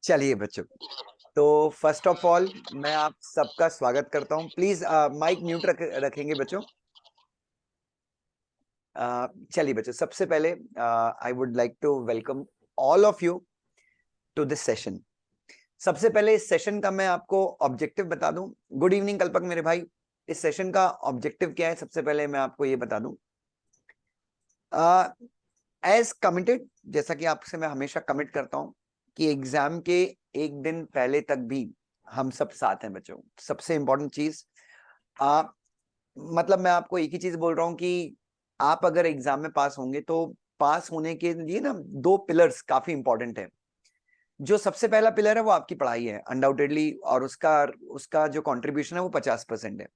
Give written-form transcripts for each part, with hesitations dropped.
चलिए बच्चों, तो फर्स्ट ऑफ ऑल मैं आप सबका स्वागत करता हूं। प्लीज माइक म्यूट रखेंगे बच्चों। चलिए बच्चों, सबसे पहले I would like to welcome all of you to this session. सबसे पहले इस सेशन का मैं आपको ऑब्जेक्टिव बता दूं। गुड इवनिंग कल्पक मेरे भाई। इस सेशन का ऑब्जेक्टिव क्या है, सबसे पहले मैं आपको ये बता दूं। एज कमिटेड, जैसा कि आपसे मैं हमेशा कमिट करता हूं कि एग्जाम के एक दिन पहले तक भी हम सब साथ हैं बच्चों। सबसे इंपॉर्टेंट चीज, आप मतलब मैं आपको एक ही चीज बोल रहा हूं कि आप अगर एग्जाम में पास होंगे तो पास होने के लिए ना दो पिलर्स काफी इंपॉर्टेंट है। जो सबसे पहला पिलर है वो आपकी पढ़ाई है अनडाउटेडली, और उसका उसका जो कंट्रीब्यूशन है वो 50% है।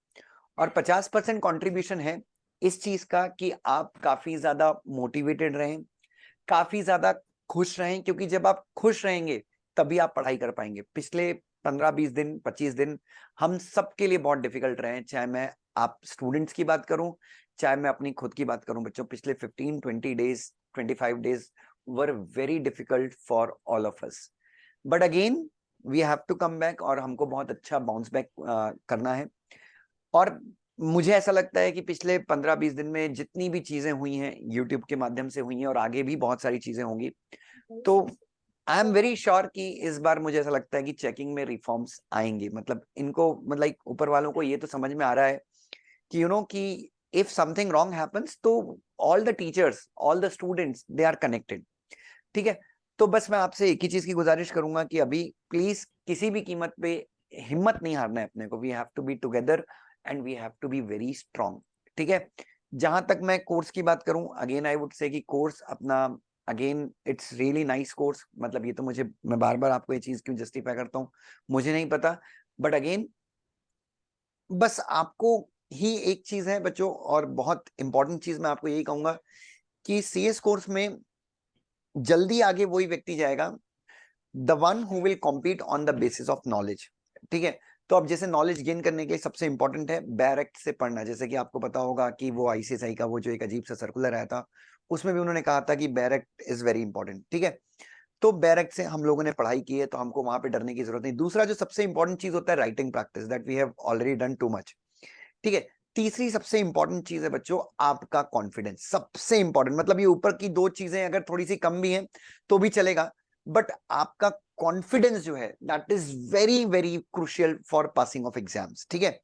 और 50% कंट्रीब्यूशन है इस चीज का कि आप काफी ज्यादा मोटिवेटेड रहें, काफी ज्यादा खुश रहें, क्योंकि जब आप खुश रहेंगे तभी आप पढ़ाई कर पाएंगे। पिछले 15-20 दिन 25 दिन हम सबके लिए बहुत डिफिकल्ट रहे हैं, चाहे मैं आप स्टूडेंट्स की बात करूं, चाहे मैं अपनी खुद की बात करूं बच्चों। पिछले 15-20 days 25 days were very difficult for all of us, but again we have to come back, और हमको बहुत अच्छा बाउंस बैक करना है। और मुझे ऐसा लगता है कि पिछले 15-20 दिन में जितनी भी चीजें हुई हैं यूट्यूब के माध्यम से हुई हैं, और आगे भी बहुत सारी चीजें होंगी, तो आई एम वेरी श्योर कि इस बार मुझे ऐसा लगता है कि चेकिंग में रिफॉर्म्स आएंगे। मतलब इनको, मतलब ऊपर वालों को ये तो समझ में आ रहा है कि कि इफ समथिंग रॉन्ग हैपेंस तो all the teachers, all the students, they are connected. ठीक है, तो बस मैं आपसे एक ही चीज की गुजारिश करूंगा कि अभी प्लीज किसी भी कीमत पे हिम्मत नहीं हारना है अपने को। We have to be together and we have to be very strong. ठीक है, जहां तक मैं कोर्स की बात करूं, अगेन आई वुड से कि कोर्स अपना, again it's really nice course. मतलब ये तो मुझे, मैं बार बार आपको ये चीज क्यों जस्टिफाई करता हूं मुझे नहीं पता, बट अगेन बस आपको ही एक चीज है बच्चों, और बहुत इंपॉर्टेंट चीज मैं आपको यही कहूंगा कि सीएस कोर्स में जल्दी आगे वही व्यक्ति जाएगा the one who will compete on the basis of knowledge. ठीक है, तो अब जैसे नॉलेज गेन करने के लिए सबसे इंपॉर्टेंट है बैरेक्ट से पढ़ना। जैसे कि आपको पता होगा कि वो आईसीएसआई का वो जो एक अजीब सा सर्कुलर आया था, उसमें भी उन्होंने कहा था कि बैरेक्ट इज वेरी इंपॉर्टेंट। ठीक है, तो बैरेक्ट से हम लोगों ने पढ़ाई की है, तो हमको वहां पे डरने की जरूरत नहीं। दूसरा जो सबसे इंपॉर्टेंट चीज होता है writing practice, that we have already done too much. ठीक है, तीसरी सबसे इंपॉर्टेंट चीज है बच्चों आपका कॉन्फिडेंस। सबसे इंपॉर्टेंट, मतलब ये ऊपर की दो चीजें अगर थोड़ी सी कम भी हैं तो भी चलेगा, बट आपका कॉन्फिडेंस जो है that is very very crucial for passing of exams. ठीक है,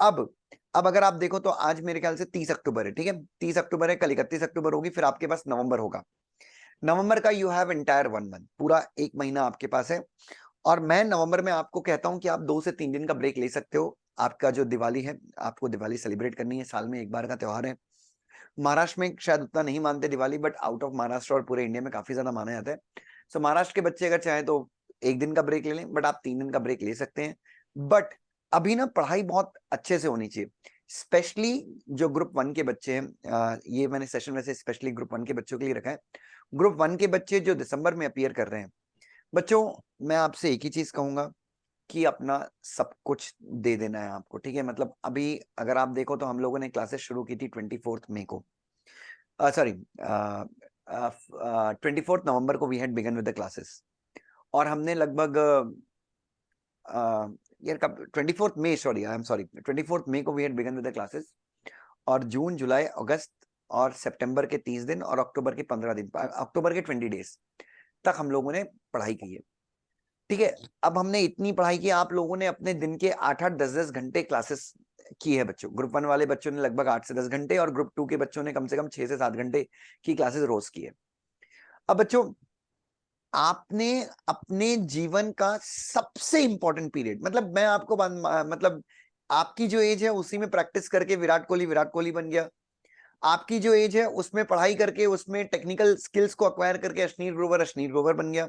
अब अब अगर आप देखो तो आज मेरे ख्याल से 30 अक्टूबर है। ठीक है, 30 अक्टूबर है, कल 31 अक्टूबर होगी, फिर आपके पास नवंबर होगा। नवंबर का यू हैव एंटायर 1 मंथ, पूरा एक महीना आपके पास है। और मैं नवंबर में आपको कहता हूं कि आप 2 से 3 दिन का ब्रेक ले सकते हो। आपका जो दिवाली है, आपको दिवाली सेलिब्रेट करनी है, साल में एक बार का त्योहार है। महाराष्ट्र में शायद उतना नहीं मानते Diwali, but out of Maharashtra और पूरे इंडिया में काफी ज्यादा माना जाता है। सो महाराष्ट्र के बच्चे अगर चाहें तो एक दिन का ब्रेक ले लें, बट आप 3 दिन का ब्रेक ले सकते हैं। बट अभी ना पढ़ाई बहुत अच्छे से होनी चाहिए, स्पेशली जो ग्रुप 1 के बच्चे हैं। ये मैंने सेशन वैसे स्पेशली ग्रुप 1 के बच्चों के लिए रखा है। ग्रुप 1 के बच्चे जो दिसंबर में अपीयर कर रहे हैं बच्चों, मैं आपसे एक ही चीज कहूंगा कि अपना सब कुछ दे देना है आपको। ठीक है, मतलब अभी अगर आप देखो तो हम लोगों ने क्लासेस शुरू की थी 24 मई को, सॉरी 24 नवंबर को we had begun with the classes. और हमने लगभग यार कब, 24 May, sorry I am sorry, 24 May को we had begun with the classes. और जून जुलाई अगस्त और सितंबर के 30 दिन और अक्टूबर के 15 दिन, अक्टूबर के 20 डेज तक हम लोगों ने पढ़ाई की है। ठीक है, अब हमने इतनी पढ़ाई की, आप लोगों ने अपने दिन के 8-8 10-10 घंटे क्लासेस की है बच्चों। ग्रुप 1 वाले बच्चों ने लगभग 8 से 10 घंटे, और ग्रुप 2 के बच्चों ने कम से कम 6 से 7 घंटे की क्लासेस रोज की है। अब बच्चों, आपने अपने जीवन का सबसे इंपॉर्टेंट पीरियड, मतलब मैं आपको मतलब आपकी जो एज है उसी में प्रैक्टिस करके विराट कोहली बन गया। आपकी जो एज है उसमें पढ़ाई करके, उसमें टेक्निकल स्किल्स को अक्वायर करके अश्नीर ग्रोवर बन गया।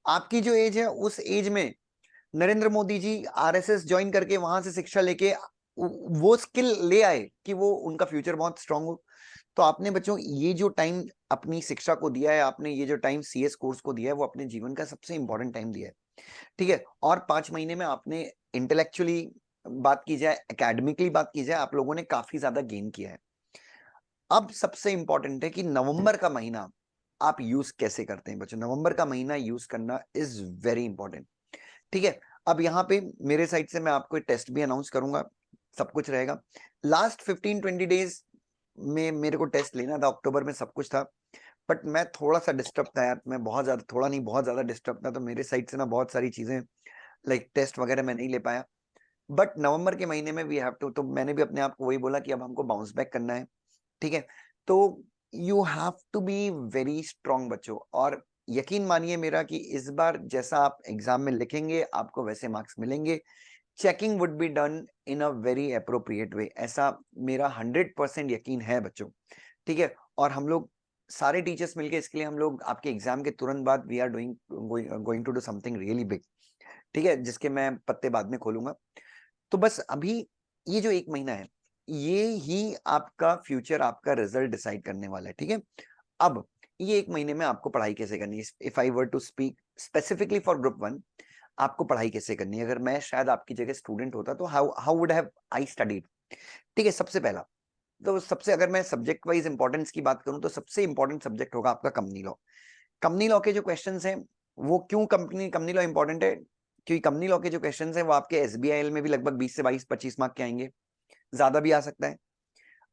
आपकी जो एज है उस एज में नरेंद्र मोदी जी आरएसएस ज्वाइन करके वहां से शिक्षा लेके वो स्किल ले आए कि वो उनका फ्यूचर बहुत स्ट्रांग हो। तो आपने बच्चों ये जो टाइम अपनी शिक्षा को दिया है, आपने ये जो टाइम सीएस कोर्स को दिया है, वो अपने जीवन का सबसे इंपॉर्टेंट टाइम दिया है। ठीक है, और 5 महीने में आपने इंटेलेक्चुअली बात की जाए, एकेडमिकली बात की जाए, आप लोगों ने काफी ज्यादा गेन किया है। अब सबसे इंपॉर्टेंट है कि नवंबर का महीना आप यूज कैसे करते हैं बच्चों। नवंबर का महीना यूज करना इज वेरी इंपॉर्टेंट, ठीक है। अब यहाँ पे मेरे साइड से मैं आपको टेस्ट भी अनाउंस करूंगा, सब कुछ रहेगा। लास्ट 15-20 डेज में मेरे को टेस्ट लेना था, अक्टूबर में सब कुछ था, बट मैं थोड़ा सा डिस्टर्ब था यार, मैं बहुत ज्यादा, थोड़ा नहीं बहुत ज्यादा डिस्टर्ब था, तो मेरे साइड से ना बहुत सारी चीजें लाइक टेस्ट वगैरह मैं नहीं ले पाया। बट नवंबर के महीने में वी हैव टू, तो मैंने भी अपने आप को वही बोला कि अब हमको बाउंस बैक करना है, ठीक है। तो you have to be very strong बच्चों, और यकीन मानिए मेरा कि इस बार जैसा आप एग्जाम में लिखेंगे आपको वैसे मार्क्स मिलेंगे। Checking would be done in a very appropriate way, ऐसा मेरा 100% यकीन है बच्चों, ठीक है। और हम लोग सारे टीचर्स मिलके इसके लिए हम लोग आपके एग्जाम के तुरंत बाद we are doing going to do something really big, ठीक है, जिसके मैं पत्ते बाद में खोलूंगा। तो बस अभी ये जो एक महीना है ये ही आपका फ्यूचर, आपका रिजल्ट डिसाइड करने वाला है, ठीक है। अब ये एक महीने में आपको पढ़ाई कैसे करनी है, if I were to speak specifically for group 1, आपको पढ़ाई कैसे करनी है। अगर मैं शायद आपकी जगह स्टूडेंट होता तो how how would have I studied, ठीक है। सबसे पहला तो सबसे, अगर मैं सब्जेक्ट वाइज इंपॉर्टेंस की बात करूं तो सबसे इंपॉर्टेंट सब्जेक्ट होगा आपका कंपनी लॉ। कंपनी लॉ के जो क्वेश्चंस हैं वो क्यों कंपनी लॉ इंपॉर्टेंट है, क्योंकि कंपनी लॉ के जो क्वेश्चंस हैं वो आपके एसबीआईएल में भी लगभग 20 से 22-25 मार्क के आएंगे, ज्यादा भी आ सकता है।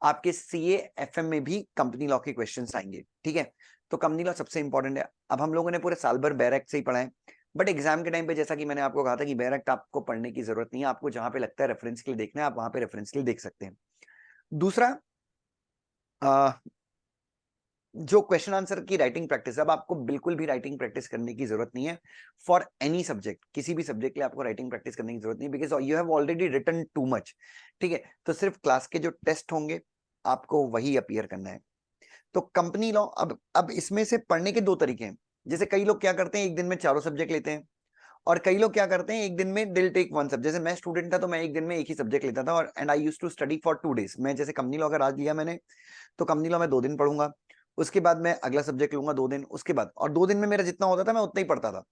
आपके सीए एफएम में भी कंपनी लॉ के क्वेश्चंस आएंगे, ठीक है। तो कंपनी लॉ सबसे इंपॉर्टेंट है। अब हम लोगों ने पूरे साल भर बैर एक्ट से ही पढ़ा है, बट एग्जाम के टाइम पे जैसा कि मैंने आपको कहा था कि बैर एक्ट आपको पढ़ने की जरूरत नहीं है, आपको जहां पे लगता है रेफरेंस के लिए देखना है आप वहां पे रेफरेंस के लिए देख सकते हैं। दूसरा, जो क्वेश्चन आंसर की राइटिंग प्रैक्टिस, अब आपको बिल्कुल भी राइटिंग प्रैक्टिस करने की जरूरत नहीं है फॉर एनी सब्जेक्ट, किसी भी सब्जेक्ट के लिए आपको राइटिंग प्रैक्टिस करने की जरूरत नहीं, because you have already written too much, ठीक है। तो सिर्फ क्लास के जो टेस्ट होंगे आपको वही अपीयर करना है। तो कंपनी लॉ, अब इसमें से पढ़ने के दो तरीके हैं। जैसे कई लोग क्या करते हैं एक दिन में चारों सब्जेक्ट लेते हैं, और कई लोग क्या करते हैं एक दिन में दिल टेक वन सब्जेक्ट। जैसे मैं स्टूडेंट था तो मैं एक दिन में एक ही सब्जेक्ट लेता था, और and I used to study for 2 days। मैं जैसे कंपनी लॉ अगर आज लिया मैंने तो कंपनी लॉ में 2 दिन पढ़ूंगा, उसके बाद मैं अगला सब्जेक्ट लूंगा 2 दिन, उसके बाद, और 2 दिन में मेरा जितना होता था मैं उतना ही पढ़ता था।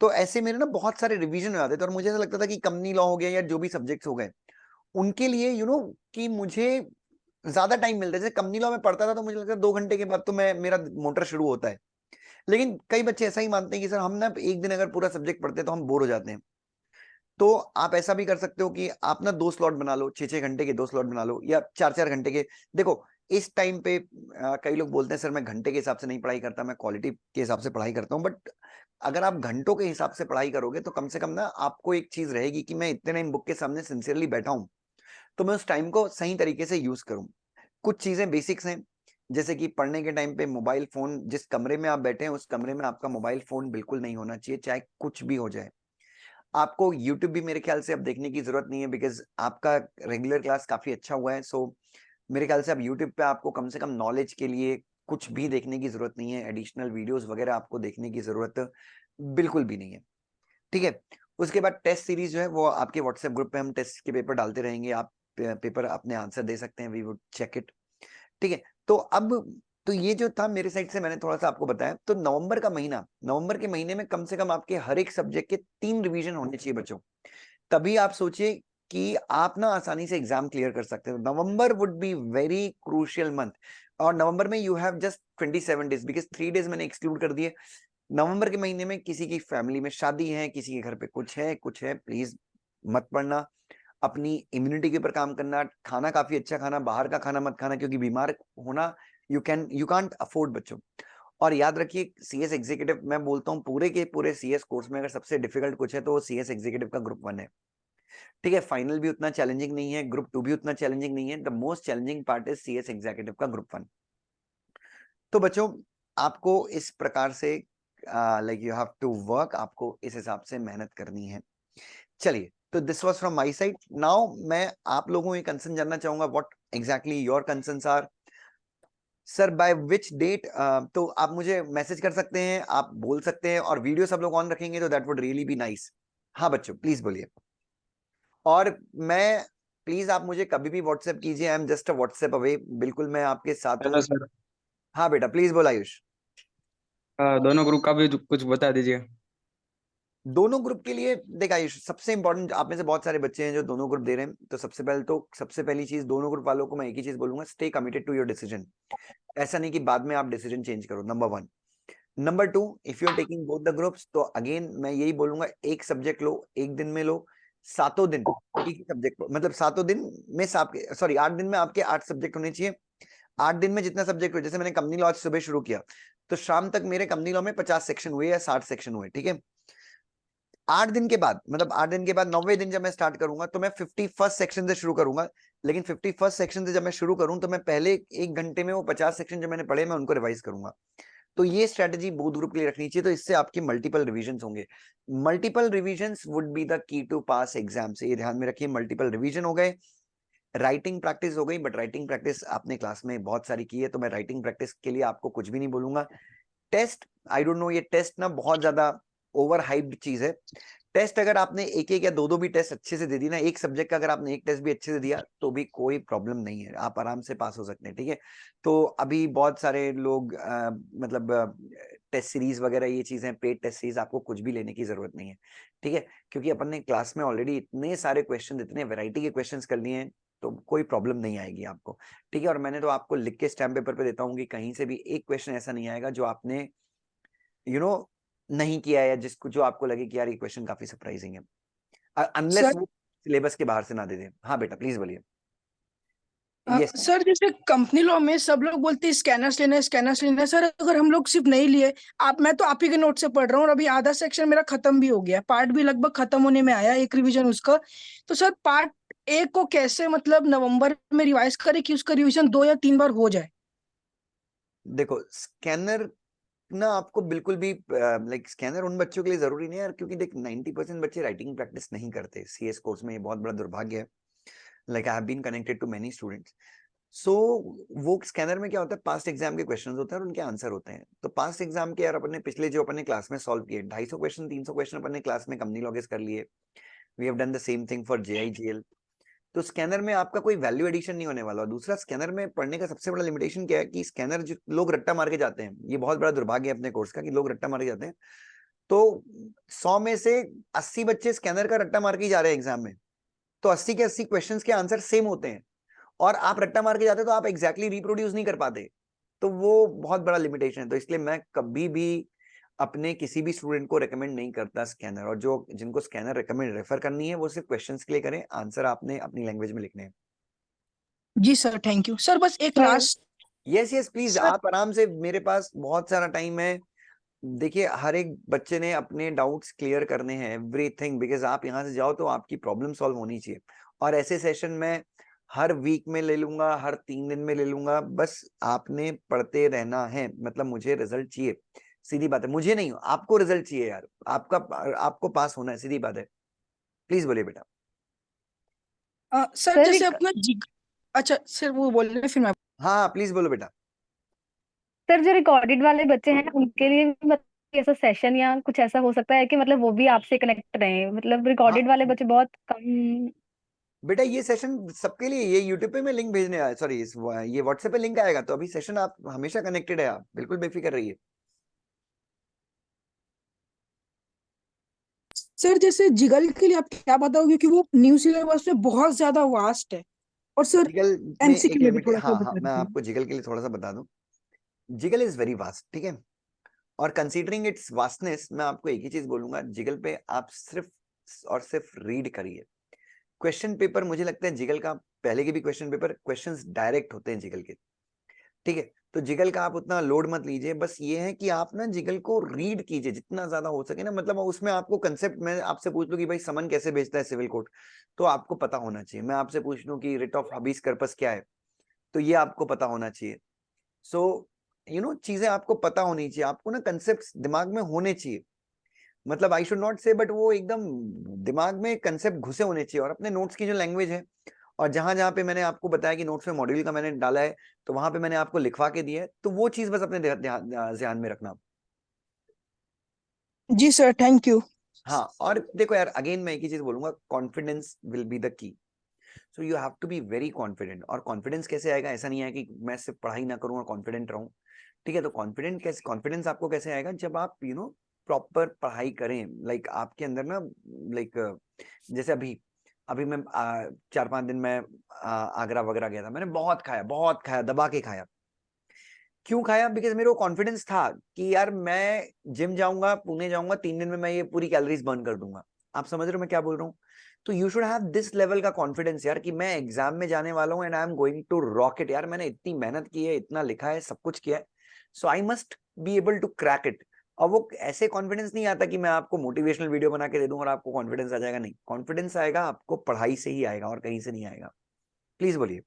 तो ऐसे मेरे ना बहुत सारे रिवीजन हो जाते थे, और मुझे ऐसा लगता था कि कंपनी लॉ हो गया या जो भी सब्जेक्ट्स हो गए उनके लिए कि मुझे ज्यादा टाइम मिलता है। जैसे कंपनी लॉ में पढ़ता था तो मुझे लगता है 2 घंटे के बाद तो मैं मेरा मोटर शुरू होता है, लेकिन कई बच्चे ऐसा ही मानते हैं कि सर हम ना एक दिन अगर पूरा सब्जेक्ट पढ़ते हैं तो हम बोर हो जाते हैं। तो आप ऐसा भी कर सकते हो कि आप ना 2 स्लॉट बना लो, 6-6 घंटे के 2 स्लॉट बना लो, या 4-4 घंटे के। देखो इस टाइम पे कई लोग बोलते हैं सर मैं घंटे के हिसाब से नहीं पढ़ाई करता, मैं क्वालिटी के हिसाब से पढ़ाई करता हूँ, बट अगर आप घंटों के हिसाब से पढ़ाई करोगे तो कम से कम ना आपको एक चीज रहेगी कि मैं इतने टाइम बुक के सामने सिंसियरली बैठा हूं, तो मैं उस टाइम को सही तरीके से यूज करूं। कुछ चीजें बेसिक्स हैं, जैसे कि पढ़ने के टाइम पे मोबाइल फोन, जिस कमरे में आप बैठे हैं उस कमरे में आपका मोबाइल फोन बिल्कुल नहीं होना चाहिए, चाहे कुछ भी हो जाए। आपको यूट्यूब भी मेरे ख्याल से अब देखने की जरूरत नहीं है, बिकॉज आपका रेगुलर क्लास काफी अच्छा हुआ है। सो मेरे ख्याल से अब यूट्यूब पे आपको कम से कम नॉलेज के लिए कुछ भी देखने की जरूरत नहीं है, एडिशनल वीडियोस वगैरह आपको देखने की जरूरत बिल्कुल भी नहीं है, ठीक है। उसके बाद टेस्ट सीरीज जो है वो आपके व्हाट्सएप ग्रुप पे हम टेस्ट के पेपर डालते रहेंगे, आप पेपर अपने आंसर दे सकते हैं, वी वुड चेक इट, ठीक है। तो अब तो ये जो था मेरे साइड से मैंने थोड़ा सा आपको बताया। तो नवंबर का महीना, नवंबर के महीने में कम से कम आपके हर एक सब्जेक्ट के 3 रिवीजन होने चाहिए बच्चों, तभी आप सोचिए कि आप ना आसानी से एग्जाम क्लियर कर सकते हो। November would be very crucial month, और नवंबर में you have just 27 days, because 3 days मैंने एक्सक्लूड कर दिए। नवंबर के महीने में किसी की फैमिली में शादी है, किसी के घर पे कुछ है, प्लीज मत पढ़ना। अपनी इम्यूनिटी के ऊपर काम करना, खाना काफी अच्छा खाना, बाहर का खाना मत खाना, क्योंकि बीमार होना यू कांट अफोर्ड बच्चों। और याद रखिए सीएस एग्जीक्यूटिव, मैं बोलता हूँ पूरे के पूरे सीएस कोर्स में अगर सबसे डिफिकल्ट कुछ है तो वो सीएस एग्जीक्यूटिव का ग्रुप 1 है, ठीक है। फाइनल भी उतना चैलेंजिंग नहीं है, ग्रुप 2 भी उतना चैलेंजिंग नहीं है, the most challenging part is CS executive का ग्रुप 1। तो बच्चों आपको इस प्रकार से like you have to work, आपको इस हिसाब से मेहनत करनी है। चलिए, तो this was from my side. Now मैं आप लोगों के कंसर्न जानना चाहूंगा, what exactly your concerns are. Sir by which date, तो आप मुझे मैसेज कर सकते हैं, आप बोल सकते हैं, और वीडियो सब लोग ऑन रखेंगे तो that would really be nice. हाँ बच्चों प्लीज बोलिए। और मैं, प्लीज आप मुझे कभी भी व्हाट्सएप कीजिए, I am just a WhatsApp away, बिल्कुल मैं आपके साथ हूँ। Hello sir. हाँ बेटा प्लीज बोल आयुष। दोनों ग्रुप का भी कुछ बता दीजिए। दोनों ग्रुप के लिए देख आयुष, सबसे इंपॉर्टेंट, आप में से बहुत सारे बच्चे हैं जो दोनों ग्रुप दे रहे हैं, तो सबसे पहली चीज दोनों ग्रुप वालों को मैं एक ही चीज बोलूंगा, stay committed to your decision. ऐसा नहीं कि बाद में आप डिसीजन चेंज करो, number 1। Number 2, if you are taking both the groups, तो अगेन मैं यही बोलूंगा, एक सब्जेक्ट लो, एक दिन में लो, सातों दिन एक ही सब्जेक्ट, मतलब सातों दिन में आपके, सॉरी 8 दिन में आपके 8 सब्जेक्ट होने चाहिए। 8 दिन में जितना सब्जेक्ट हो, जैसे मैंने कंपनी लॉ सुबह शुरू किया, तो शाम तक मेरे कंपनी लॉ में 50 सेक्शन हुए या 60 सेक्शन हुए, ठीक है। 8 दिन के बाद, मतलब 8 दिन के बाद 9वें दिन जब मैं स्टार्ट करूंगा, तो मैं 51st सेक्शन से शुरू करूंगा। लेकिन 51st सेक्शन से जब मैं शुरू करूं, तो मैं पहले 1 घंटे में वो 50 सेक्शन जो मैंने पढ़े, मैं उनको रिवाइज करूंगा। तो ये स्ट्रेटजी बोथ ग्रुप के लिए रखनी चाहिए, तो इससे आपकी मल्टीपल रिवीजन होंगे। Multiple revision would be the key to pass exam, से ये ध्यान में रखिए। मल्टीपल रिवीजन हो गए, राइटिंग प्रैक्टिस हो गई, बट राइटिंग प्रैक्टिस आपने क्लास में बहुत सारी की है, तो मैं राइटिंग प्रैक्टिस के लिए आपको कुछ भी नहीं बोलूंगा। टेस्ट, आई डोंट नो, ये टेस्ट ना बहुत ज्यादा ओवर हाइप्ड चीज है। टेस्ट अगर आपने एक एक या दो दो भी टेस्ट अच्छे से दे दी ना, एक सब्जेक्ट का अगर आपने एक टेस्ट भी अच्छे से दिया, तो भी कोई प्रॉब्लम नहीं है, आप आराम से पास हो सकते हैं, ठीक है। तो अभी बहुत सारे लोग मतलब टेस्ट सीरीज वगैरह ये चीजें, पेड टेस्ट सीरीज, आपको कुछ भी लेने की जरूरत नहीं है, ठीक है, क्योंकि अपन ने क्लास में ऑलरेडी इतने सारे क्वेश्चन, इतने वैरायटी के क्वेश्चन कर लिए हैं, तो कोई प्रॉब्लम नहीं आएगी आपको, ठीक है। और मैंने तो आपको लिख के स्टैम्प पेपर पे देता हूँ कि कहीं से भी एक क्वेश्चन ऐसा नहीं आएगा जो आपने नहीं किया है, या जिसको जो आपको लगे कि यार ये क्वेश्चन काफी सरप्राइजिंग है, अनलेस सर वो सिलेबस के बाहर से ना दे दे। हाँ बेटा प्लीज बोलिए। यस सर जैसे कंपनी लॉ में सब लोग बोलते हैं स्कैनर्स लेना है, स्कैनर्स लेना है। सर अगर हम लोग सिर्फ नहीं लिए, मैं तो आप ही के नोट से पढ़ रहा हूँ और अभी आधा सेक्शन मेरा खत्म भी हो गया, पार्ट भी लगभग खत्म होने में आया, एक रिवीजन उसका। तो सर पार्ट एक को कैसे मतलब नवंबर में रिवाइज करें कि उसका रिवीजन 2 या 3 बार हो जाए? देखो, स्कैनर ना आपको बिल्कुल भी लाइक स्कैनर उन बच्चों के लिए जरूरी नहीं है यार, क्योंकि देख 90% बच्चे राइटिंग प्रैक्टिस नहीं करते सीएस कोर्स में, ये बहुत बड़ा दुर्भाग्य है। Like I have been connected to many students. So वो स्कैनर में क्या होता है, पास्ट एग्जाम के क्वेश्चंस होते हैं और उनके आंसर होते हैं। तो पास्ट एग्जाम के यार, अपन ने पिछले जो अपन ने क्लास में सॉल्व किए 250 क्वेश्चन, 300 क्वेश्चन अपन ने क्लास में कंपनी लॉ के कर लिए। We have done the same thing for JIGL. तो स्कैनर में आपका कोई वैल्यू एडिशन नहीं होने वाला। दूसरा, स्कैनर में पढ़ने का सबसे बड़ा लिमिटेशन क्या है कि स्कैनर जो लोग रट्टा मार के जाते हैं, ये बहुत बड़ा दुर्भाग्य है अपने कोर्स का कि लोग रट्टा मार के जाते हैं। तो 100 में से 80 बच्चे स्कैनर का रट्टा मार के ही जा रहे हैं एग्जाम में, तो 80 के 80 क्वेश्चंस के आंसर सेम होते हैं, और आप रट्टा मार के जाते तो आप एग्जैक्टली रिप्रोड्यूस नहीं कर पाते। तो वो बहुत बड़ा लिमिटेशन है। तो इसलिए मैं कभी भी अपने किसी भी स्टूडेंट को रेकमेंड नहीं करता स्कैनर, और जो जिनको स्कैनर रेकमेंड रेफर करनी है वो सिर्फ क्वेश्चंस के लिए करें, आंसर आपने अपनी लैंग्वेज में लिखने हैं। जी सर, थैंक यू सर। बस एक sir last. Yes yes please, sir आप आराम से, मेरे पास बहुत सारा टाइम है। देखिए, हर एक बच्चे ने अपने डाउट्स क्लियर करने हैं, एवरीथिंग, बिकॉज आप यहाँ से जाओ तो आपकी प्रॉब्लम सॉल्व होनी चाहिए। और ऐसे सेशन मैं हर वीक में ले लूंगा, हर 3 दिन में ले लूंगा, बस आपने पढ़ते रहना है, मतलब मुझे रिजल्ट चाहिए, सीधी बात है। मुझे नहीं, आपको रिजल्ट चाहिए यार, आपको पास होना है, सीधी बात है। प्लीज बोलिए बेटा। सर सर जैसे अपना अच्छा सर वो बोल रहे हैं, फिर मैं। हाँ प्लीज बोलो बेटा। सर जो रिकॉर्डेड वाले बच्चे हैं उनके लिए भी मतलब ऐसा सेशन या कुछ ऐसा हो सकता है कि मतलब वो भी आपसे कनेक्ट रहे, मतलब हाँ रिकॉर्डेड वाले बच्चे बहुत कम। बेटा, ये सेशन सबके लिए, ये यूट्यूब पे मैं लिंक भेजने आया, सॉरी ये व्हाट्सएप पे लिंक आएगा, तो अभी सेशन आप हमेशा कनेक्टेड है, आप बिल्कुल बेफिक्र रहिए। सर जैसे जिगल के लिए आप क्या बताओगे कि वो न्यू सिलेबस में बहुत ज्यादा वास्ट है, और सर जिगल में एक एमसीक्यू में भी लिमिट, थोड़ा सा हाँ हाँ, बता मैं दीजिए। आपको जिगल के लिए थोड़ा सा बता दूं। जिगल इज वेरी वास्ट, ठीक है। और कंसीडरिंग इट्स वास्टनेस, मैं आपको एक ही चीज बोलूंगा, जिगल पे आप सिर्फ और सिर्फ रीड करिए। क्वेश्चन पेपर, मुझे लगता है जिगल का पहले के भी क्वेश्चन पेपर, क्वेश्चंस डायरेक्ट होते हैं जिगल के, ठीक है। तो जिगल का आप उतना लोड मत लीजिए, बस ये है कि आप ना जिगल को रीड कीजिए जितना ज्यादा हो सके ना, मतलब उसमें आपको कंसेप्ट, मैं आपसे पूछ लूं कि भाई समन कैसे भेजता है सिविल कोर्ट, तो आपको पता होना चाहिए। मैं आपसे पूछ लूं कि रिट ऑफ हबीस कर्पस क्या है, तो ये आपको पता होना चाहिए। सो चीजें आपको पता होनी चाहिए, आपको ना कंसेप्ट दिमाग में होने चाहिए, मतलब आई शुड नॉट से, बट वो एकदम दिमाग में कंसेप्ट घुसे होने चाहिए। और अपने नोट्स की जो लैंग्वेज है, और जहां जहां पे मैंने आपको बताया कि नोट्स में मॉड्यूल का मैंने डाला है, तो वहां पे मैंने आपको लिखवा के दिया है, तो वो चीज बस अपने ध्यान में रखना। जी सर, थैंक यू। हाँ, और देखो यार, अगेन मैं एक ही चीज बोलूंगा, confidence will be the key. So you have to be very confident. और कॉन्फिडेंस कैसे आएगा, ऐसा नहीं है कि मैं सिर्फ पढ़ाई ना करूं और कॉन्फिडेंट रहूं, ठीक है। तो कॉन्फिडेंस आपको कैसे आएगा, जब आप प्रॉपर पढ़ाई करें, लाइक आपके अंदर ना, लाइक जैसे अभी अभी मैं 4-5 दिन में आगरा वगैरह गया था, मैंने बहुत खाया दबा के खाया, क्यों खाया? बिकॉज मेरे को कॉन्फिडेंस था कि यार मैं जिम जाऊंगा, पुणे जाऊंगा, 3 दिन में मैं ये पूरी कैलोरीज बर्न कर दूंगा। आप समझ रहे हो मैं क्या बोल रहा हूँ? तो you should have this level का कॉन्फिडेंस यार कि मैं एग्जाम में जाने वाला हूँ and I am going to rock it. यार मैंने इतनी मेहनत की है, इतना लिखा है, सब कुछ किया है, so I must be able to crack it. और वो ऐसे कॉन्फिडेंस नहीं आता कि मैं आपको मोटिवेशनल वीडियो बना के दे दूं और आपको कॉन्फिडेंस आ जाएगा। नहीं, कॉन्फिडेंस आएगा आपको पढ़ाई से ही आएगा और कहीं से नहीं आएगा। प्लीज बोलिए।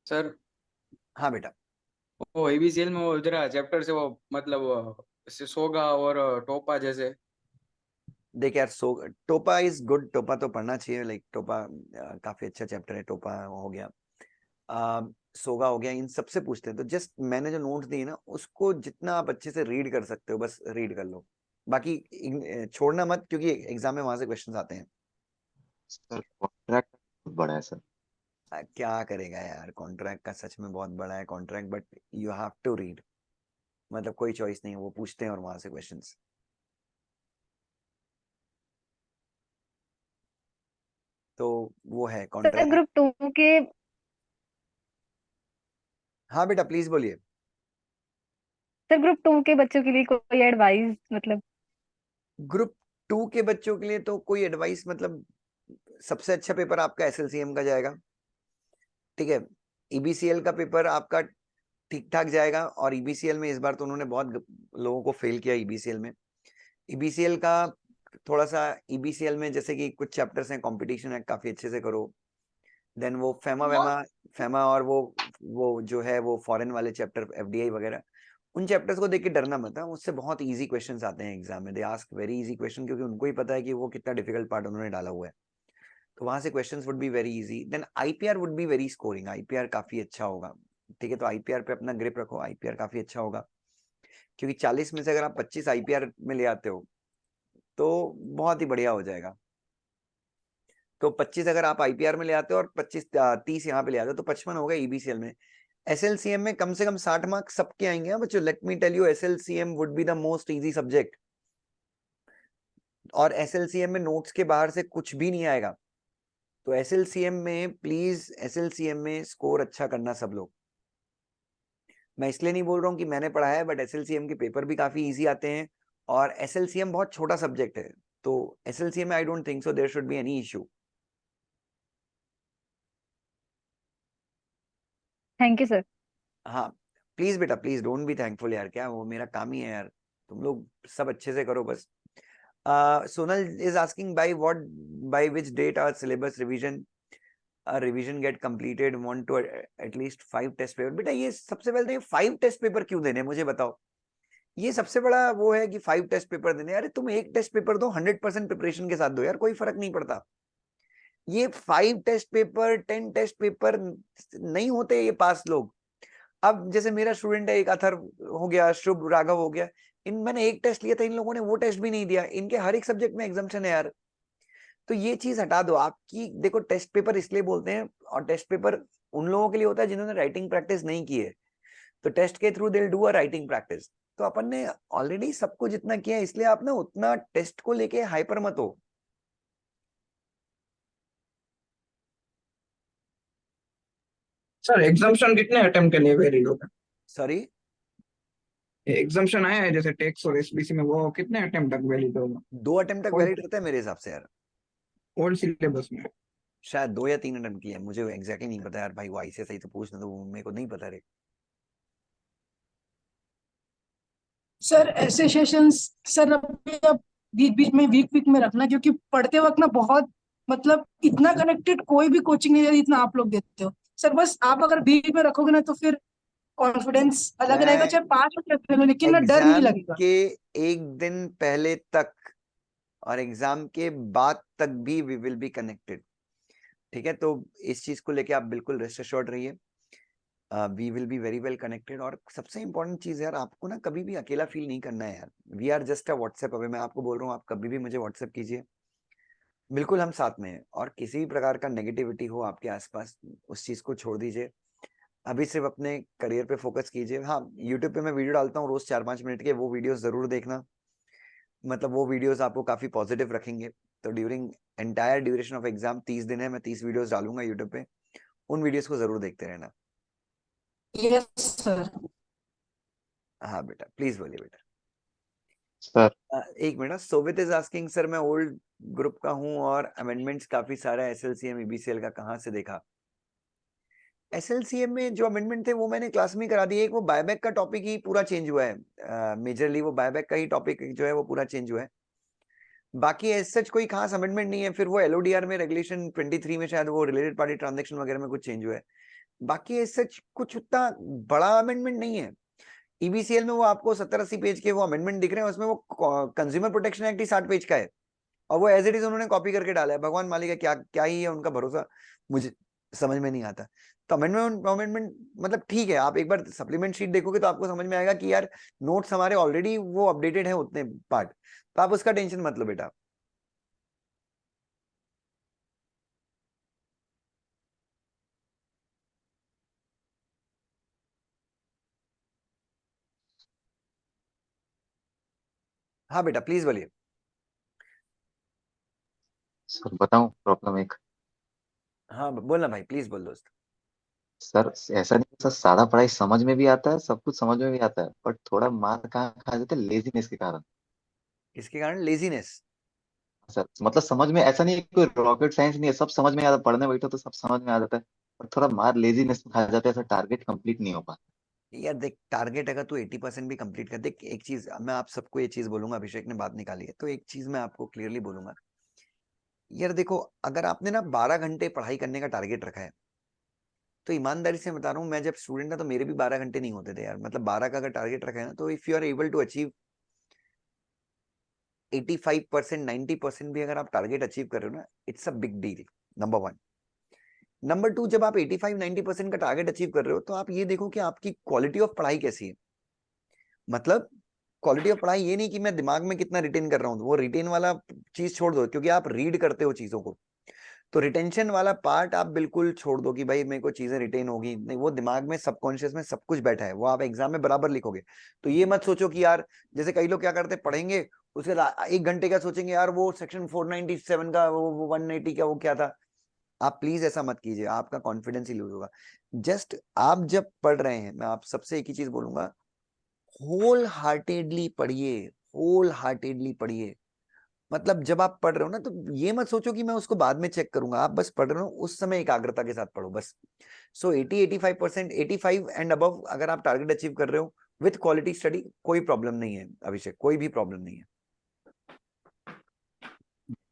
सर हाँ बेटा। वो एबीसीएल में वो जरा चैप्टर से वो मतलब सोगा और टोपा जैसे। देख यार, टोपा इज गुड, टोपा तो पढ़ना चाहिए, लाइक टोपा काफी अच्छा चैप्टर है। टोपा हो गया, सोगा हो गया, इन सबसे पूछते हैं। तो जस्ट मैंने जो नोट्स दिए ना, उसको जितना आप अच्छे से रीड कर सकते हो बस रीड कर लो, बाकी छोड़ना मत, क्योंकि एग्जाम में वहां से क्वेश्चंस आते हैं। सर कॉन्ट्रैक्ट बहुत बड़ा है सर। क्या करेगा यार, कॉन्ट्रैक्ट का सच में बहुत बड़ा है contract, but you have to read, मतलब कोई चॉइस नहीं है, वो पूछते हैं और वहां से क्वेश्चंस। तो वो है सर कॉन्ट्रैक्ट। ग्रुप 2 के हाँ बेटा प्लीज बोलिए। सर ग्रुप 2 के बच्चों के लिए कोई एडवाइस मतलब। ग्रुप 2 के बच्चों के लिए तो कोई एडवाइस मतलब, सबसे अच्छा पेपर आपका एसएलसीएम का जाएगा, ठीक है। ईबीसीएल का पेपर आपका ठीक ठाक जाएगा, और ईबीसीएल में इस बार तो उन्होंने बहुत लोगों को फेल किया ईबीसीएल में। ईबीसीएल का थोड़ा सा, ईबीसीएल में जैसे कि कुछ चैप्टर्स हैं, कंपटीशन है, काफी अच्छे से करो। देन वो फेमा और वो जो है वो फॉरेन वाले चैप्टर, एफडीआई वगैरह, उन चैप्टर्स को देख के डरना मत है, उससे बहुत इजी क्वेश्चंस आते हैं एग्जाम में। They ask very easy question, क्योंकि उनको ही पता है कि वो कितना डिफिकल्ट पार्ट उन्होंने डाला हुआ है। तो वहां से questions would be very easy. Then IPR would be very scoring, IPR काफी अच्छा होगा, ठीक है। तो आईपीआर पे अपना ग्रिप रखो, आईपीआर काफी अच्छा होगा, क्योंकि 40 में से अगर आप 25 आईपीआर में ले आते हो तो बहुत ही बढ़िया हो जाएगा। तो 25 अगर आप आईपीआर में ले आते हो और 30 यहाँ पे ले आते हो तो 55 हो गए ईबीसीएल में। एसएलसीएम में कम से कम 60 मार्क्स सबके आएंगे। हाँ बच्चों, let me tell you, SLCM would be the most easy subject, और एसएलसीएम में नोट्स के बाहर से कुछ भी नहीं आएगा। तो एसएलसीएम में प्लीज, एसएलसीएम में स्कोर अच्छा करना सब लोग। मैं इसलिए नहीं बोल रहा हूँ कि मैंने पढ़ा है, बट एसएलसीएम के पेपर भी काफी इजी आते हैं, और एसएलसीएम बहुत छोटा सब्जेक्ट है, तो एसएलसीएम में I don't think so there should be any issue. Thank you sir. हाँ प्लीज बेटा प्लीज डोंट बी थैंकफुल यार, क्या वो मेरा काम ही है यार, तुम लोग सब अच्छे से करो बस। Sonal is asking by which date our syllabus revision get completed, want to at least 5 test paper. बेटा ये सबसे पहले तो ये 5 टेस्ट पेपर क्यों देने मुझे बताओ, ये सबसे बड़ा वो है कि 5 टेस्ट पेपर देने। अरे तुम एक टेस्ट पेपर दो, 100% प्रिपरेशन के साथ दो यार, कोई फर्क नहीं पड़ता। ये 5 टेस्ट पेपर 10 टेस्ट पेपर नहीं होते ये पास लोग। अब जैसे मेरा स्टूडेंट है एक, अथर हो गया, शुभ, राघव हो गया, इन मैंने एक टेस्ट लिया था, इन लोगों ने वो टेस्ट भी नहीं दिया, इनके हर एक सब्जेक्ट में एग्जाम्पशन है यार। तो ये चीज हटा दो आपकी। देखो टेस्ट पेपर इसलिए बोलते हैं, और टेस्ट पेपर उन लोगों के लिए होता है जिन्होंने राइटिंग प्रैक्टिस नहीं की है, तो टेस्ट के थ्रू दिल डू अ राइटिंग प्रैक्टिस। तो अपन ने ऑलरेडी सब कुछ इतना किया है, इसलिए आप ना उतना टेस्ट को लेके हाइपर मत हो। सर एग्जाम्शन कितने अटेम्प्ट के लिए वैलिड होगा? सॉरी, एग्जाम्शन आया है जैसे टेक्स और एसबीसी में, वो कितने अटेम्प्ट तक वैलिड होगा? 2 अटेम्प्ट तक वैलिड रहता है मेरे हिसाब से यार, ओल्ड सिलेबस में। शायद 2 या 3 अटेम्प्ट किया है, मुझे एग्जैक्टली नहीं पता यार भाई, वो ऐसे सही तो पूछना, तो वो मेरे को नहीं पता रे। सर ऐसे सेशंस सर अभी आप बीच बीच में वीक में रखना, क्योंकि पढ़ते वक्त ना बहुत मतलब इतना कनेक्टेड कोई भी कोचिंग नहीं देती जितना आप लोग देते हो सर। बस आप अगर बीच में रखोगे ना तो फिर कॉन्फिडेंस अलग रहेगा, मैं चाहे 5 में फेल हो, लेकिन ना डर नहीं एग्जाम लगेगा। के एक दिन पहले तक और एग्जाम के बाद तक भी वी विल बी कनेक्टेड, ठीक है। तो इस चीज को लेके आप बिल्कुल रेस्ट एश्योर्ड रहिए, we will be very well connected. और सबसे इंपॉर्टेंट चीज यार, आपको ना कभी भी अकेला फील नहीं करना है यार, we are just a WhatsApp. अभी मैं आपको बोल रहा हूँ, आप कभी भी मुझे व्हाट्सएप कीजिए, बिल्कुल हम साथ में हैं। और किसी भी प्रकार का नेगेटिविटी हो आपके आसपास, उस चीज को छोड़ दीजिए, अभी सिर्फ अपने करियर पे फोकस कीजिए। हाँ, यूट्यूब पे मैं वीडियो डालता हूँ रोज 4-5 मिनट के, वो वीडियोस जरूर देखना, मतलब वो वीडियोस आपको काफी पॉजिटिव रखेंगे। तो during entire duration of exam, 30 दिन है, मैं 30 वीडियोस डालूंगा यूट्यूब पे, उन वीडियोस को जरूर देखते रहना। Yes sir. हाँ बेटा, प्लीज बोलिए बेटा। सर एक मिनट, सोवित इज आस्किंग सर मैं ओल्ड ग्रुप का हूं और अमेंडमेंट्स काफी सारा एसएलसीएम ईबीसीएल का कहाँ से देखा। एसएलसीएम में जो अमेंडमेंट थे वो मैंने क्लास में करा दिए। एक वो बायबैक का टॉपिक ही पूरा चेंज हुआ है, मेजरली वो बायबैक का ही टॉपिक जो है वो पूरा चेंज हुआ है। बाकी एज सच कोई खास अमेंडमेंट नहीं है। फिर वो एलओडीआर में रेगुलेशन 23 में शायद वो रिलेटेड पार्टी ट्रांजेक्शन वगैरह में कुछ चेंज हुआ है। बाकी एज सच कुछ उतना बड़ा अमेंडमेंट नहीं है। ईबीसीएल में वो आपको 70-80 पेज के वो अमेंडमेंट दिख रहे हैं, उसमें वो कंज्यूमर प्रोटेक्शन एक्ट ही 60 पेज का है और वो एज इट इज उन्होंने कॉपी करके डाला है। भगवान मालिक है, क्या क्या ही है उनका भरोसा, मुझे समझ में नहीं आता। तो अमेंडमेंट मतलब ठीक है, आप एक बार सप्लीमेंट शीट देखोगे तो आपको समझ में आएगा कि यार नोट्स हमारे ऑलरेडी वो अपडेटेड है उतने पार्ट, तो आप उसका टेंशन मत लो बेटा। हाँ बेटा प्लीज बोलिए। सर बताऊं प्रॉब्लम एक। हाँ बोलना भाई, प्लीज बोल दोस्त। सर ऐसा नहीं, सर सारा पढ़ाई समझ में भी आता है, सब कुछ समझ में भी आता है, बट थोड़ा मार कहाँ खा जाते हैं, लेजीनेस के कारण। इसके कारण लेजीनेस। सर मतलब समझ में ऐसा नहीं है, कोई रॉकेट साइंस नहीं है, सब समझ में आता, पढ़ने बैठो तो सब समझ में आ जाता है, पर थोड़ा मार लेजीनेस में खा जाता है, ऐसा टारगेट कंप्लीट नहीं हो पाता। यार देख, टारगेट अगर तू 80% भी कंप्लीट कर, देख एक चीज मैं आप सबको ये चीज बोलूंगा, अभिषेक ने बात निकाली है तो एक चीज मैं आपको क्लियरली बोलूंगा। यार देखो, अगर आपने ना 12 घंटे पढ़ाई करने का टारगेट रखा है तो ईमानदारी से बता रहा हूँ, मैं जब स्टूडेंट था तो मेरे भी 12 घंटे नहीं होते थे यार। मतलब 12 का अगर टारगेट रखा है ना, तो if you are able to achieve 85%, 90% भी अगर आप टारगेट अचीव कर रहे हो ना, it's a big deal. Number one. Number two, जब आप 85-90% का टारगेट अचीव कर रहे हो तो आप ये देखो कि आपकी क्वालिटी ऑफ पढ़ाई कैसी है। मतलब क्वालिटी ऑफ पढ़ाई ये नहीं कि मैं दिमाग में कितना रिटेन कर रहा हूँ, वो रिटेन वाला चीज छोड़ दो, क्योंकि आप रीड करते हो चीजों को। तो रिटेंशन वाला पार्ट आप बिल्कुल छोड़ दो कि भाई मेरे को चीजें रिटेन होगी, नहीं, वो दिमाग में सबकॉन्शियस में सब कुछ बैठा है, वो आप एग्जाम में बराबर लिखोगे। तो ये मत सोचो कि यार, जैसे कई लोग क्या करते हैं, पढ़ेंगे उसके बाद 1 घंटे का सोचेंगे यार वो सेक्शन 497 का वो 180 का वो क्या था। आप प्लीज ऐसा मत कीजिए, आपका कॉन्फिडेंस ही लूज होगा। जस्ट आप जब पढ़ रहे हैं, मैं आप सबसे एक ही चीज बोलूंगा, होल हार्टेडली पढ़िए, होल हार्टेडली पढ़िए। मतलब जब आप पढ़ रहे हो ना, तो ये मत सोचो कि मैं उसको बाद में चेक करूंगा, आप बस पढ़ रहे हो उस समय एकाग्रता के साथ पढ़ो बस। सो 80-85%, 85 एंड अबव अगर आप टारगेट अचीव कर रहे हो विथ क्वालिटी स्टडी, कोई प्रॉब्लम नहीं है अभिषेक, कोई भी प्रॉब्लम नहीं है।